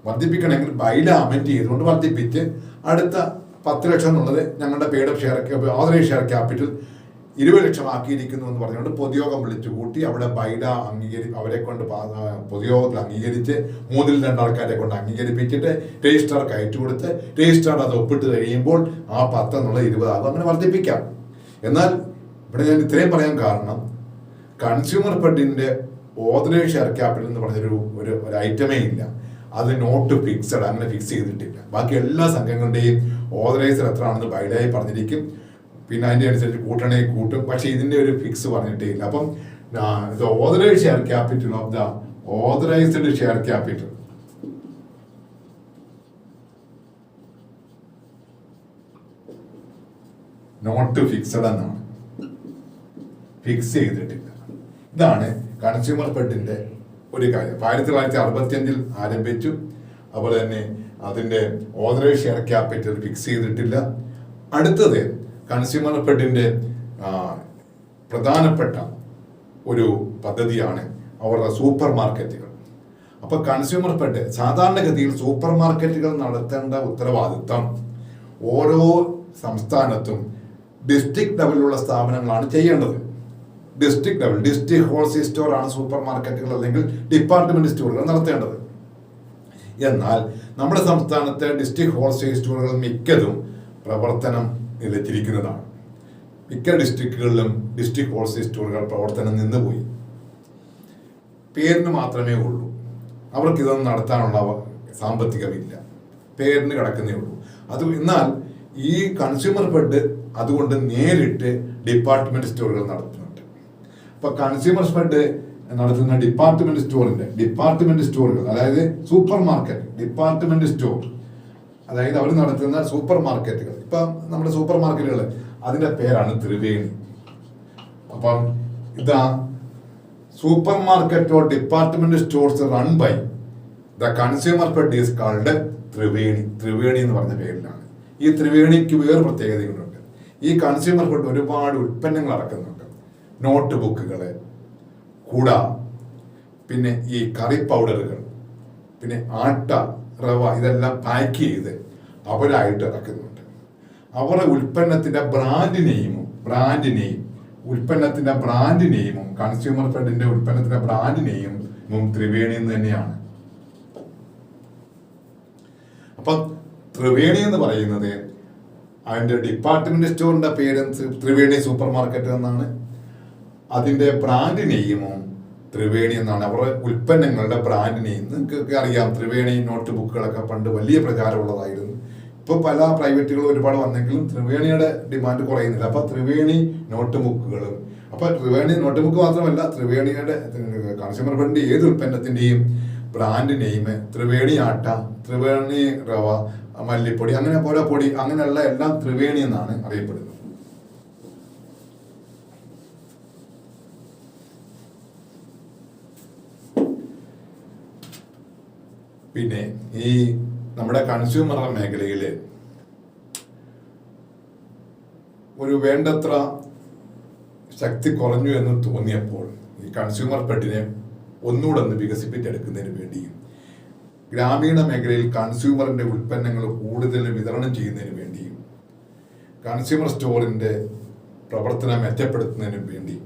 S1: വർദ്ധിപ്പിക്കണമെങ്കിൽ ബൈല അമെൻഡ് ചെയ്തുകൊണ്ട് വർദ്ധിപ്പിച്ച് അടുത്ത 10 ലക്ഷം എന്നുള്ളത് ഞങ്ങളുടെ paid-up share authorised share capital 20 ലക്ഷം ആക്കിയിരിക്കുന്നു എന്ന് പറഞ്ഞുകൊണ്ട് പൊതുയോഗം വിളിച്ചു കൂട്ടി അവിടെ ബൈല അവരെ കൊണ്ട് പൊതുയോഗത്തിൽ അംഗീകരിച്ച് 2 ആൾക്കാരെ കൊണ്ട് അംഗീകരിപ്പിച്ചിട്ട് രജിസ്ട്രാർക്ക് അയച്ചു കൊടുത്ത് രജിസ്ട്രാർ അത് ഒപ്പിട്ട് കഴിയുമ്പോൾ ആ 10 എന്നുള്ള 20 ആകും. അങ്ങനെ വർദ്ധിപ്പിക്കാം. എന്നാൽ ഇവിടെ ഞാൻ ഇത്രയും പറയാൻ കാരണം കൺസ്യൂമർ ഫെഡിന്റെ ഓതറൈസ്ഡ് ഷെയർ ക്യാപിറ്റൽ എന്ന് പറഞ്ഞൊരു ഒരു ഐറ്റമേ ഇല്ല. അത് നോട്ട് ഫിക്സഡ്, അങ്ങനെ ഫിക്സ് ചെയ്തിട്ടില്ല. ബാക്കി എല്ലാ സംഘങ്ങളുടെയും ഓതറൈസർ എത്ര ആണെന്ന് ബൈലായി പറഞ്ഞിരിക്കും. പിന്നെ അതിൻ്റെ അനുസരിച്ച് കൂട്ടണമെങ്കിൽ കൂട്ടും. പക്ഷെ ഇതിന്റെ ഒരു ഫിക്സ് പറഞ്ഞിട്ടേ ഇല്ല. അപ്പം authorised share capital of the authorised share capital not fixed എന്നാണ്, ഫിക്സ് ചെയ്തിട്ടില്ല. ഇതാണ് കൺസ്യൂമർ ഫെഡിന്റെ ഒരു കാര്യം. 1965 ആരംഭിച്ചു. അതുപോലെ തന്നെ അതിന്റെ ഓതറൈസ്ഡ് ഷെയർ ക്യാപിറ്റൽ ഫിക്സ് ചെയ്തിട്ടില്ല. അടുത്തത് കൺസ്യൂമർ ഫെഡിന്റെ പ്രധാനപ്പെട്ട ഒരു പദ്ധതിയാണ് അവരുടെ സൂപ്പർ മാർക്കറ്റുകൾ. അപ്പൊ കൺസ്യൂമർ ഫെഡ് സാധാരണഗതിയിൽ സൂപ്പർ മാർക്കറ്റുകൾ നടത്തേണ്ട ഉത്തരവാദിത്തം ഓരോ സംസ്ഥാനത്തും ഡിസ്ട്രിക്ട് ലെവലിലുള്ള സ്ഥാപനങ്ങളാണ് ചെയ്യേണ്ടത്. District level district wholesale store ആണ് സൂപ്പർ മാർക്കറ്റുകൾ അല്ലെങ്കിൽ ഡിപ്പാർട്ട്മെന്റ് സ്റ്റോറുകൾ നടത്തേണ്ടത്. എന്നാൽ നമ്മുടെ സംസ്ഥാനത്തെ ഡിസ്ട്രിക്ട് ഹോൾസെയിൽ സ്റ്റോറുകൾ മിക്കതും പ്രവർത്തനം നിലച്ചിരിക്കുന്നതാണ്. മിക്ക ഡിസ്ട്രിക്റ്റുകളിലും ഡിസ്ട്രിക്ട് ഹോൾസെയിൽ സ്റ്റോറുകൾ പ്രവർത്തനം നിന്നുപോയി. പേരിന് മാത്രമേ ഉള്ളൂ. അവർക്ക് ഇതൊന്നും നടത്താനുള്ള സാമ്പത്തികമില്ല, പേരിന് കിടക്കുന്നേ ഉള്ളൂ. എന്നാൽ ഈ കൺസ്യൂമർ ഫെഡ് അതുകൊണ്ട് നേരിട്ട് ഡിപ്പാർട്ട്മെന്റ് സ്റ്റോറുകൾ നടത്തുന്നുണ്ട്. അപ്പൊ കൺസ്യൂമർ ഫെഡ് നടത്തുന്ന ഡിപ്പാർട്ട്മെന്റ് സ്റ്റോറുകൾ, അതായത് സൂപ്പർ മാർക്കറ്റ് ഡിപ്പാർട്ട്മെന്റ് സ്റ്റോർ, അതായത് അവർ നടത്തുന്ന സൂപ്പർ മാർക്കറ്റുകൾ, ഇപ്പൊ നമ്മുടെ സൂപ്പർ മാർക്കറ്റുകൾ, അതിന്റെ പേരാണ് ത്രിവേണി. അപ്പം ഇതാ supermarket or department stores run by the consumer fed is called Triveni എന്ന് പറഞ്ഞ പേരിലാണ്. ഈ ത്രിവേണിക്ക് വേറെ പ്രത്യേകതകളുണ്ട്. ഈ കൺസ്യൂമർ ഫെഡ് ഒരുപാട് ഉൽപ്പന്നങ്ങൾ ഇറക്കുന്നുണ്ട്. നോട്ട് ബുക്കുകള്, കുട, പിന്നെ ഈ കറി പൗഡറുകൾ, പിന്നെ ആട്ട, റവ, ഇതെല്ലാം പാക്ക് ചെയ്ത് അവരായിട്ട് ഇറക്കുന്നുണ്ട്. അവരുടെ ഉൽപ്പന്നത്തിന്റെ ബ്രാൻഡ് നെയിമും കൺസ്യൂമർ ഫെഡിന്റെ ഉൽപ്പന്നത്തിന്റെ ബ്രാൻഡ് നെയിമും ത്രിവേണി എന്ന് തന്നെയാണ്. അപ്പൊ ത്രിവേണി എന്ന് പറയുന്നത് അതിന്റെ ഡിപ്പാർട്ട്മെന്റ് സ്റ്റോറിന്റെ പേര് ത്രിവേണി സൂപ്പർ മാർക്കറ്റ് എന്നാണ്. അതിന്റെ ബ്രാൻഡ് നെയിമും ത്രിവേണി എന്നാണ്. അവരുടെ ഉൽപ്പന്നങ്ങളുടെ ബ്രാൻഡ് നെയിം നിങ്ങൾക്ക് അറിയാം. ത്രിവേണി നോട്ട് ബുക്കുകളൊക്കെ പണ്ട് വലിയ പ്രചാരമുള്ളതായിരുന്നു. ഇപ്പൊ പല പ്രൈവറ്റുകളും ഒരുപാട് വന്നെങ്കിലും ത്രിവേണിയുടെ ഡിമാൻഡ് കുറയുന്നില്ല. അപ്പൊ ത്രിവേണി നോട്ട് ബുക്കുകളും, അപ്പൊ ത്രിവേണി നോട്ട് ബുക്ക് മാത്രമല്ല, ത്രിവേണിയുടെ കൺസ്യൂമർ ഫെഡിന്റെ ഏത് ഉൽപ്പന്നത്തിന്റെയും ബ്രാൻഡ് നെയിം ത്രിവേണി ആട്ട, ത്രിവേണി റവ, മല്ലിപ്പൊടി, അങ്ങനെ പോലെ പൊടി, അങ്ങനെയുള്ള എല്ലാം ത്രിവേണി എന്നാണ് അറിയപ്പെടുന്നത്. പിന്നെ ഈ നമ്മുടെ കൺസ്യൂമർ മേഖലയില് ഒരു വേണ്ടത്ര ശക്തി കുറഞ്ഞു എന്ന് തോന്നിയപ്പോൾ ഈ കൺസ്യൂമർ ഫെഡിനെ ഒന്നുകൂടെ ഒന്ന് വികസിപ്പിച്ചെടുക്കുന്നതിന് വേണ്ടിയും ഗ്രാമീണ മേഖലയിൽ കൺസ്യൂമറിന്റെ ഉൽപ്പന്നങ്ങൾ കൂടുതൽ വിതരണം ചെയ്യുന്നതിന് വേണ്ടിയും കൺസ്യൂമർ സ്റ്റോറിന്റെ പ്രവർത്തനം മെച്ചപ്പെടുത്തുന്നതിനും വേണ്ടി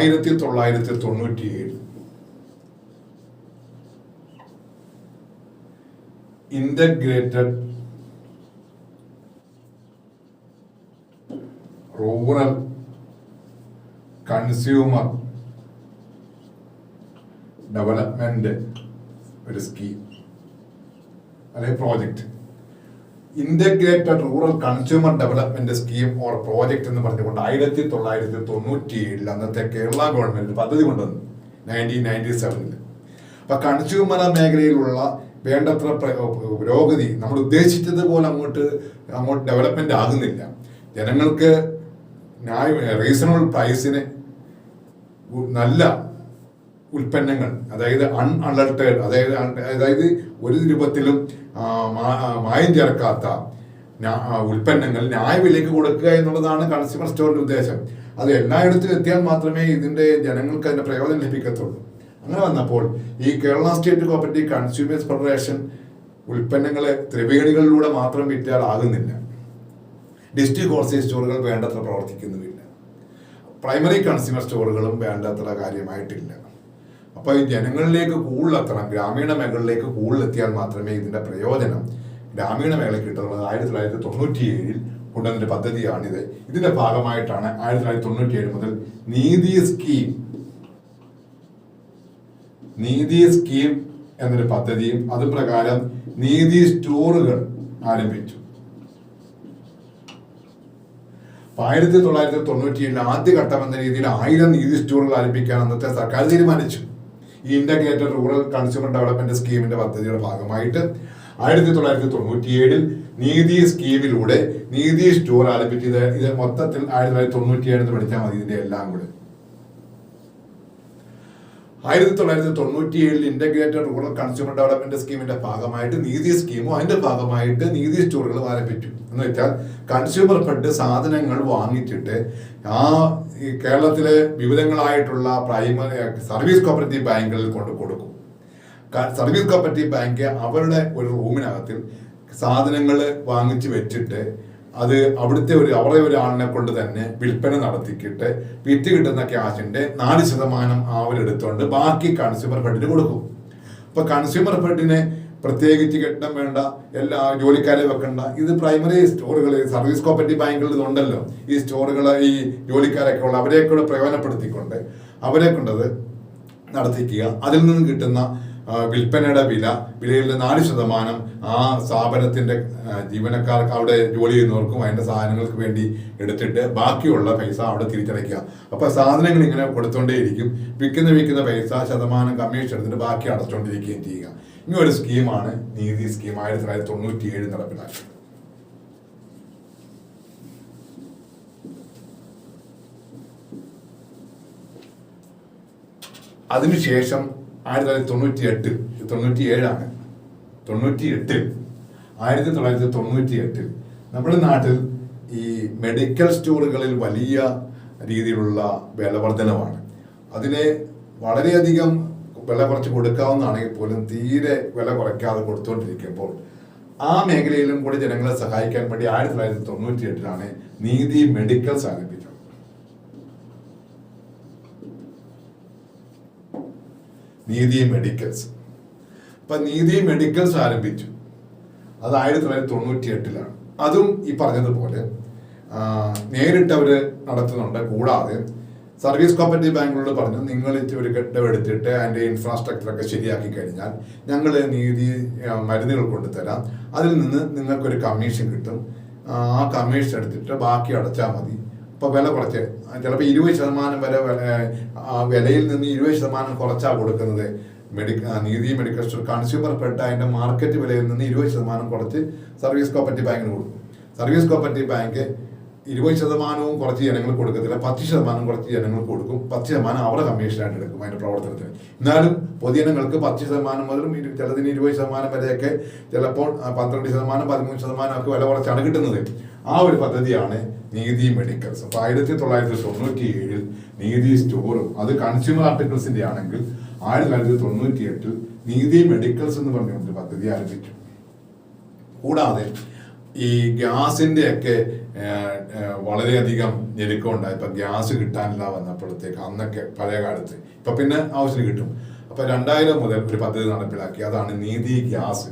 S1: 1997 ഇന്റഗ്രേറ്റഡ് റൂറൽ കൺസ്യൂമർ ഡെവലപ്മെന്റ് ഒരു സ്കീം അല്ലെങ്കിൽ project, integrated rural consumer development scheme or project എന്ന് പറഞ്ഞുകൊണ്ട് 1997 അന്നത്തെ കേരള ഗവൺമെന്റ് പദ്ധതി കൊണ്ടുവന്നു 1997. അപ്പൊ കൺസ്യൂമർ മേഖലയിലുള്ള വേണ്ടത്ര പുരോഗതി നമ്മൾ ഉദ്ദേശിച്ചതുപോലെ അങ്ങോട്ട് ഡെവലപ്മെന്റ് ആകുന്നില്ല. ജനങ്ങൾക്ക് റീസണബിൾ പ്രൈസിന് നല്ല ഉൽപ്പന്നങ്ങൾ, അതായത് അൺഅലർട്ടഡ്, അതായത് ഒരു രൂപത്തിലും മായം ചേർക്കാത്ത ഉൽപ്പന്നങ്ങൾ ന്യായവിലയ്ക്ക് കൊടുക്കുക എന്നുള്ളതാണ് കൺസ്യൂമർ സ്റ്റോറിന്റെ ഉദ്ദേശം. അത് എല്ലായിടത്തും എത്തിയാൽ മാത്രമേ ഇതിന്റെ ജനങ്ങൾക്ക് അതിന്റെ പ്രയോജനം ലഭിക്കത്തുള്ളൂ. അങ്ങനെ വന്നപ്പോൾ ഈ Kerala state cooperative consumers federation ഉൽപ്പന്നങ്ങളെ ത്രിവേണികളിലൂടെ മാത്രം വിറ്റാൽ ആകുന്നില്ല. ഡിസ്ട്രിക്ട് ഹോൾസെയിൽ സ്റ്റോറുകൾ വേണ്ടത്ര പ്രവർത്തിക്കുന്നുമില്ല. പ്രൈമറി കൺസ്യൂമർ സ്റ്റോറുകളും വേണ്ടത്ര കാര്യമായിട്ടില്ല. അപ്പൊ ഈ ജനങ്ങളിലേക്ക് കൂടുതലെത്തണം, ഗ്രാമീണ മേഖലയിലേക്ക് കൂടുതലെത്തിയാൽ മാത്രമേ ഇതിന്റെ പ്രയോജനം ഗ്രാമീണ മേഖലയ്ക്ക് കിട്ടുന്നത്. 1997 കൊണ്ടുവന്നൊരു പദ്ധതിയാണിത്. ഇതിന്റെ ഭാഗമായിട്ടാണ് 1997 മുതൽ നീതി സ്കീം എന്നൊരു പദ്ധതിയും അതുപ്രകാരം നീതി സ്റ്റോറുകൾ ആരംഭിച്ചു. 1997 ആദ്യഘട്ടം എന്ന രീതിയിൽ 1000 നീതി സ്റ്റോറുകൾ ആരംഭിക്കാൻ അന്നത്തെ സർക്കാർ തീരുമാനിച്ചു. ഈ ഇന്റഗ്രേറ്റഡ് റൂറൽ കൺസ്യൂമർ ഡെവലപ്മെന്റ് സ്കീമിന്റെ പദ്ധതിയുടെ ഭാഗമായിട്ട് 1997 നീതി സ്കീമിലൂടെ നീതി സ്റ്റോർ ആരംഭിച്ചത്. ഇത് മൊത്തത്തിൽ 1997 പഠിച്ചാൽ മതി ഇതിന്റെ എല്ലാം കൂടെ. 1997 ഇന്റഗ്രേറ്റഡ് റൂറൽ കൺസ്യൂമർ ഡെവലപ്മെന്റ് സ്കീമിന്റെ ഭാഗമായിട്ട് നീതി സ്കീമും അതിന്റെ ഭാഗമായിട്ട് നീതി സ്റ്റോറുകളും ആരംഭിച്ചു. എന്ന് വെച്ചാൽ കൺസ്യൂമർ ഫെഡ് സാധനങ്ങൾ വാങ്ങിച്ചിട്ട് ഈ കേരളത്തിലെ വിവിധങ്ങളായിട്ടുള്ള പ്രൈമറി സർവീസ് കോപ്പറേറ്റീവ് ബാങ്കുകളിൽ കൊണ്ട് കൊടുക്കും. സർവീസ് കോപ്പറേറ്റീവ് ബാങ്ക് അവരുടെ ഒരു റൂമിനകത്തിൽ സാധനങ്ങൾ വാങ്ങിച്ച് വെച്ചിട്ട് അത് അവരുടെ ഒരു ആളിനെ കൊണ്ട് തന്നെ വിൽപ്പന നടത്തിക്കിട്ട് വിറ്റ് കിട്ടുന്ന ക്യാഷിന്റെ 4% അവരെടുത്തുകൊണ്ട് ബാക്കി കൺസ്യൂമർ ഫെഡിന് കൊടുക്കും. അപ്പൊ കൺസ്യൂമർ ഫെഡിനെ പ്രത്യേകിച്ച് കെട്ടം വേണ്ട, എല്ലാ ജോലിക്കാരെ വെക്കണ്ട. ഇത് പ്രൈമറി സ്റ്റോറുകൾ, സർവീസ് കോപ്പറേറ്റീവ് ബാങ്കുകൾ ഇതുണ്ടല്ലോ, ഈ സ്റ്റോറുകൾ, ഈ ജോലിക്കാരൊക്കെ ഉള്ള അവരെ കൂടെ പ്രയോജനപ്പെടുത്തിക്കൊണ്ട് അവരെ കൊണ്ടത് നടത്തിക്കുക. അതിൽ നിന്ന് കിട്ടുന്ന വിൽപ്പനയുടെ വിലയിൽ 4% ആ സ്ഥാപനത്തിന്റെ ജീവനക്കാർക്ക്, അവിടെ ജോലി ചെയ്യുന്നവർക്കും അതിന്റെ സാധനങ്ങൾക്ക് വേണ്ടി എടുത്തിട്ട് ബാക്കിയുള്ള പൈസ അവിടെ തിരിച്ചടയ്ക്കുക. അപ്പൊ സാധനങ്ങൾ ഇങ്ങനെ കൊടുത്തോണ്ടേയിരിക്കും. വിൽക്കുന്ന പൈസ ശതമാനം കമ്മീഷൻ എടുത്തിട്ട് ബാക്കി അടച്ചുകൊണ്ടിരിക്കുകയും ചെയ്യുക. ഇങ്ങനെ ഒരു സ്കീമാണ് നീതി സ്കീം 1997 നടപ്പിലാക്കി. അതിനുശേഷം 1998 നമ്മുടെ നാട്ടിൽ ഈ മെഡിക്കൽ സ്റ്റോറുകളിൽ വലിയ രീതിയിലുള്ള വിലവർധനമാണ്. അതിനെ വളരെയധികം വില കുറച്ച് കൊടുക്കാവുന്നതാണെങ്കിൽ പോലും തീരെ വില കുറയ്ക്കാതെ കൊടുത്തുകൊണ്ടിരിക്കുമ്പോൾ ആ മേഖലയിലും കൂടി ജനങ്ങളെ സഹായിക്കാൻ വേണ്ടി 1998 നീതി മെഡിക്കൽസ് ആരംഭിച്ചത്. നീതി മെഡിക്കൽസ്. അപ്പൊ നീതി മെഡിക്കൽസ് ആരംഭിച്ചു. അത് 1998 അതും ഈ പറഞ്ഞതുപോലെ നേരിട്ട് അവര് നടത്തുന്നുണ്ട്. കൂടാതെ സർവീസ് കോപ്പറേറ്റീവ് ബാങ്കുകളോട് പറഞ്ഞു, നിങ്ങൾ ഒരു കെട്ടിടം എടുത്തിട്ട് അതിന്റെ ഇൻഫ്രാസ്ട്രക്ചറൊക്കെ ശരിയാക്കി കഴിഞ്ഞാൽ ഞങ്ങൾ നീതി മരുന്നുകൾ കൊണ്ടുതരാം, അതിൽ നിന്ന് നിങ്ങൾക്കൊരു കമ്മീഷൻ കിട്ടും, ആ കമ്മീഷൻ എടുത്തിട്ട് ബാക്കി അടച്ചാൽ മതി. ഇപ്പൊ വില കുറച്ച് ചിലപ്പോൾ 20% വരെ വിലയിൽ നിന്ന് 20% കുറച്ചാ കൊടുക്കുന്നത്. നീതി മെഡിക്കൽ സ്റ്റോർ കൺസ്യൂമർ ഫെഡ് അതിന്റെ മാർക്കറ്റ് വിലയിൽ നിന്ന് 20% കുറച്ച് സർവീസ് കോപ്പറേറ്റീവ് ബാങ്കിന് കൊടുക്കും. സർവീസ് കോപ്പറേറ്റീവ് ബാങ്ക് 20% കുറച്ച് ജനങ്ങൾ കൊടുക്കത്തില്ല, 10% കുറച്ച് ജനങ്ങൾ കൊടുക്കും. 10% അവരുടെ കമ്മീഷനായിട്ട് എടുക്കും അതിന്റെ പ്രവർത്തനത്തിന്. എന്നാലും പൊതുജനങ്ങൾക്ക് 10% മുതലും ചിലതിന് 20% വരെയൊക്കെ, ചിലപ്പോൾ 12%, 13% ഒക്കെ വില കുറച്ചാണ് കിട്ടുന്നത്. ആ ഒരു പദ്ധതിയാണ് നീതി മെഡിക്കൽസ്. അപ്പൊ 1997 നീതി സ്റ്റോറും, അത് കൺസ്യൂമർ ആർട്ടിക്കിൾസിന്റെ ആണെങ്കിൽ 1998 നീതി മെഡിക്കൽസ് എന്ന് പറഞ്ഞുകൊണ്ട് പദ്ധതി ആരംഭിച്ചു. കൂടാതെ ഈ ഗ്യാസിന്റെ ഒക്കെ വളരെയധികം ഞെരുക്കമുണ്ടായി. ഇപ്പൊ ഗ്യാസ് കിട്ടാനില്ല വന്നപ്പോഴത്തേക്ക്, അന്നൊക്കെ പഴയ കാലത്ത്, ഇപ്പൊ പിന്നെ ആവശ്യത്തിന് കിട്ടും. അപ്പൊ 2000 മുതൽ ഒരു പദ്ധതി നടപ്പിലാക്കി. അതാണ് നീതി ഗ്യാസ്.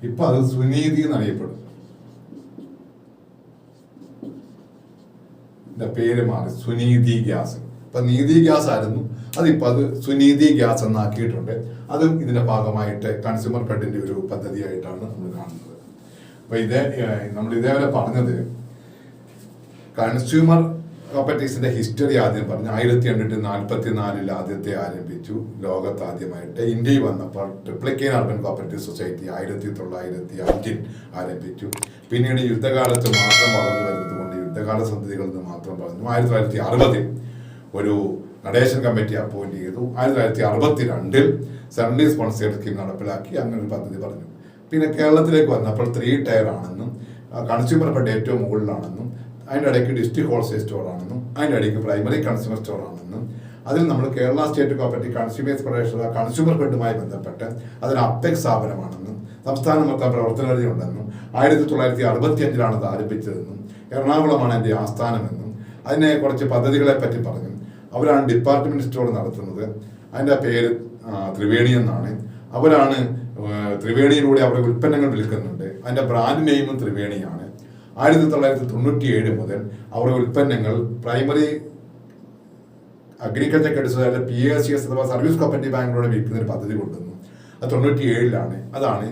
S1: ഇപ്പൊ അത് സുനീതി എന്നറിയപ്പെടും. പേര് മാറി, സുനീതി ഗ്യാസ്. ഇപ്പൊ നീതി ഗ്യാസ് ആയിരുന്നു, അതിപ്പോ അത് സുനീതി ഗ്യാസ് എന്നാക്കിയിട്ടുണ്ട്. അതും ഇതിന്റെ ഭാഗമായിട്ട് കൺസ്യൂമർ ഫെഡിന്റെ ഒരു പദ്ധതിയായിട്ടാണ് നമ്മൾ കാണുന്നത്. അപ്പൊ നമ്മൾ ഇതേവരെ പറഞ്ഞത് കൺസ്യൂമർ കോപ്പറേറ്റീവ്സിന്റെ ഹിസ്റ്ററി ആദ്യം പറഞ്ഞു. 1844 ആദ്യത്തെ ആരംഭിച്ചു. ലോകത്ത് ആദ്യമായിട്ട് ഇന്ത്യയിൽ വന്നപ്പോൾ ട്രിപ്ലിക്കേൻ അർബൻ കോപ്പറേറ്റീവ് സൊസൈറ്റി 1905 ആരംഭിച്ചു. പിന്നീട് യുദ്ധകാലത്ത് മാത്രം വളർന്നു വരുന്നത് കൊണ്ട് യുദ്ധകാല സന്ധികളിൽ നിന്ന് മാത്രം പറഞ്ഞു. 1960 ഒരു നടേശൻ കമ്മിറ്റി അപ്പോയിന്റ് ചെയ്തു. 1962 സെൻട്രലി സ്പോൺസേഡ് സ്കീം നടപ്പിലാക്കി. അങ്ങനെ ഒരു പദ്ധതി പറഞ്ഞു. പിന്നെ കേരളത്തിലേക്ക് വന്നപ്പോൾ 3 ടയർ ആണെന്നും കൺസ്യൂമർ ഫെഡ് ഏറ്റവും മുകളിലാണെന്നും അതിൻ്റെ ഇടയ്ക്ക് ഡിസ്ട്രിക്ട് ഹോൾസെയിൽ സ്റ്റോർ ആണെന്നും അതിൻ്റെ ഇടയ്ക്ക് പ്രൈമറി കൺസ്യൂമർ സ്റ്റോർ ആണെന്നും അതിൽ നമ്മൾ Kerala state cooperative consumers federation consumer ഫെഡുമായി ബന്ധപ്പെട്ട് അതൊരു അപ്പെക് സ്ഥാപനമാണെന്നും സംസ്ഥാനം മൊത്തം പ്രവർത്തനപരിധി ഉണ്ടെന്നും 1965 അത് ആരംഭിച്ചതെന്നും എറണാകുളമാണ് അതിൻ്റെ ആസ്ഥാനമെന്നും അതിനെ കുറച്ച് പദ്ധതികളെ പറ്റി പറഞ്ഞു. അവരാണ് ഡിപ്പാർട്ട്മെന്റ് സ്റ്റോർ നടത്തുന്നത്. അതിൻ്റെ പേര് ത്രിവേണി എന്നാണ്. അവരാണ് ത്രിവേണിയിലൂടെ അവരുടെ ഉൽപ്പന്നങ്ങൾ വിൽക്കുന്നുണ്ട്. അതിൻ്റെ ബ്രാൻഡ് നെയിമും ത്രിവേണിയാണ്. 1997 മുതൽ അവരുടെ ഉൽപ്പന്നങ്ങൾ primary agriculture credit society PACS അഥവാ സർവീസ് കോപ്പറേറ്റീവ് ബാങ്കിലൂടെ വിൽക്കുന്ന ഒരു പദ്ധതി കൊണ്ടുവന്നു. അത് 97 അതാണ്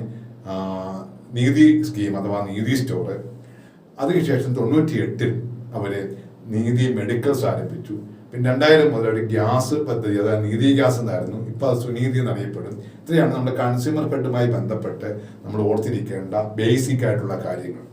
S1: നീതി സ്കീം അഥവാ നീതി സ്റ്റോർ. അതിനുശേഷം 98 അവര് നീതി മെഡിക്കൽസ് ആരംഭിച്ചു. പിന്നെ 2000 മുതൽ ഒരു ഗ്യാസ് പദ്ധതി, അതായത് നീതി ഗ്യാസ് എന്നായിരുന്നു, ഇപ്പൊ അത് സുനീതി എന്നറിയപ്പെടും. ഇത്രയാണ് നമ്മുടെ കൺസ്യൂമർ ഫെഡുമായി ബന്ധപ്പെട്ട് നമ്മൾ ഓർത്തിരിക്കേണ്ട ബേസിക് ആയിട്ടുള്ള കാര്യങ്ങൾ.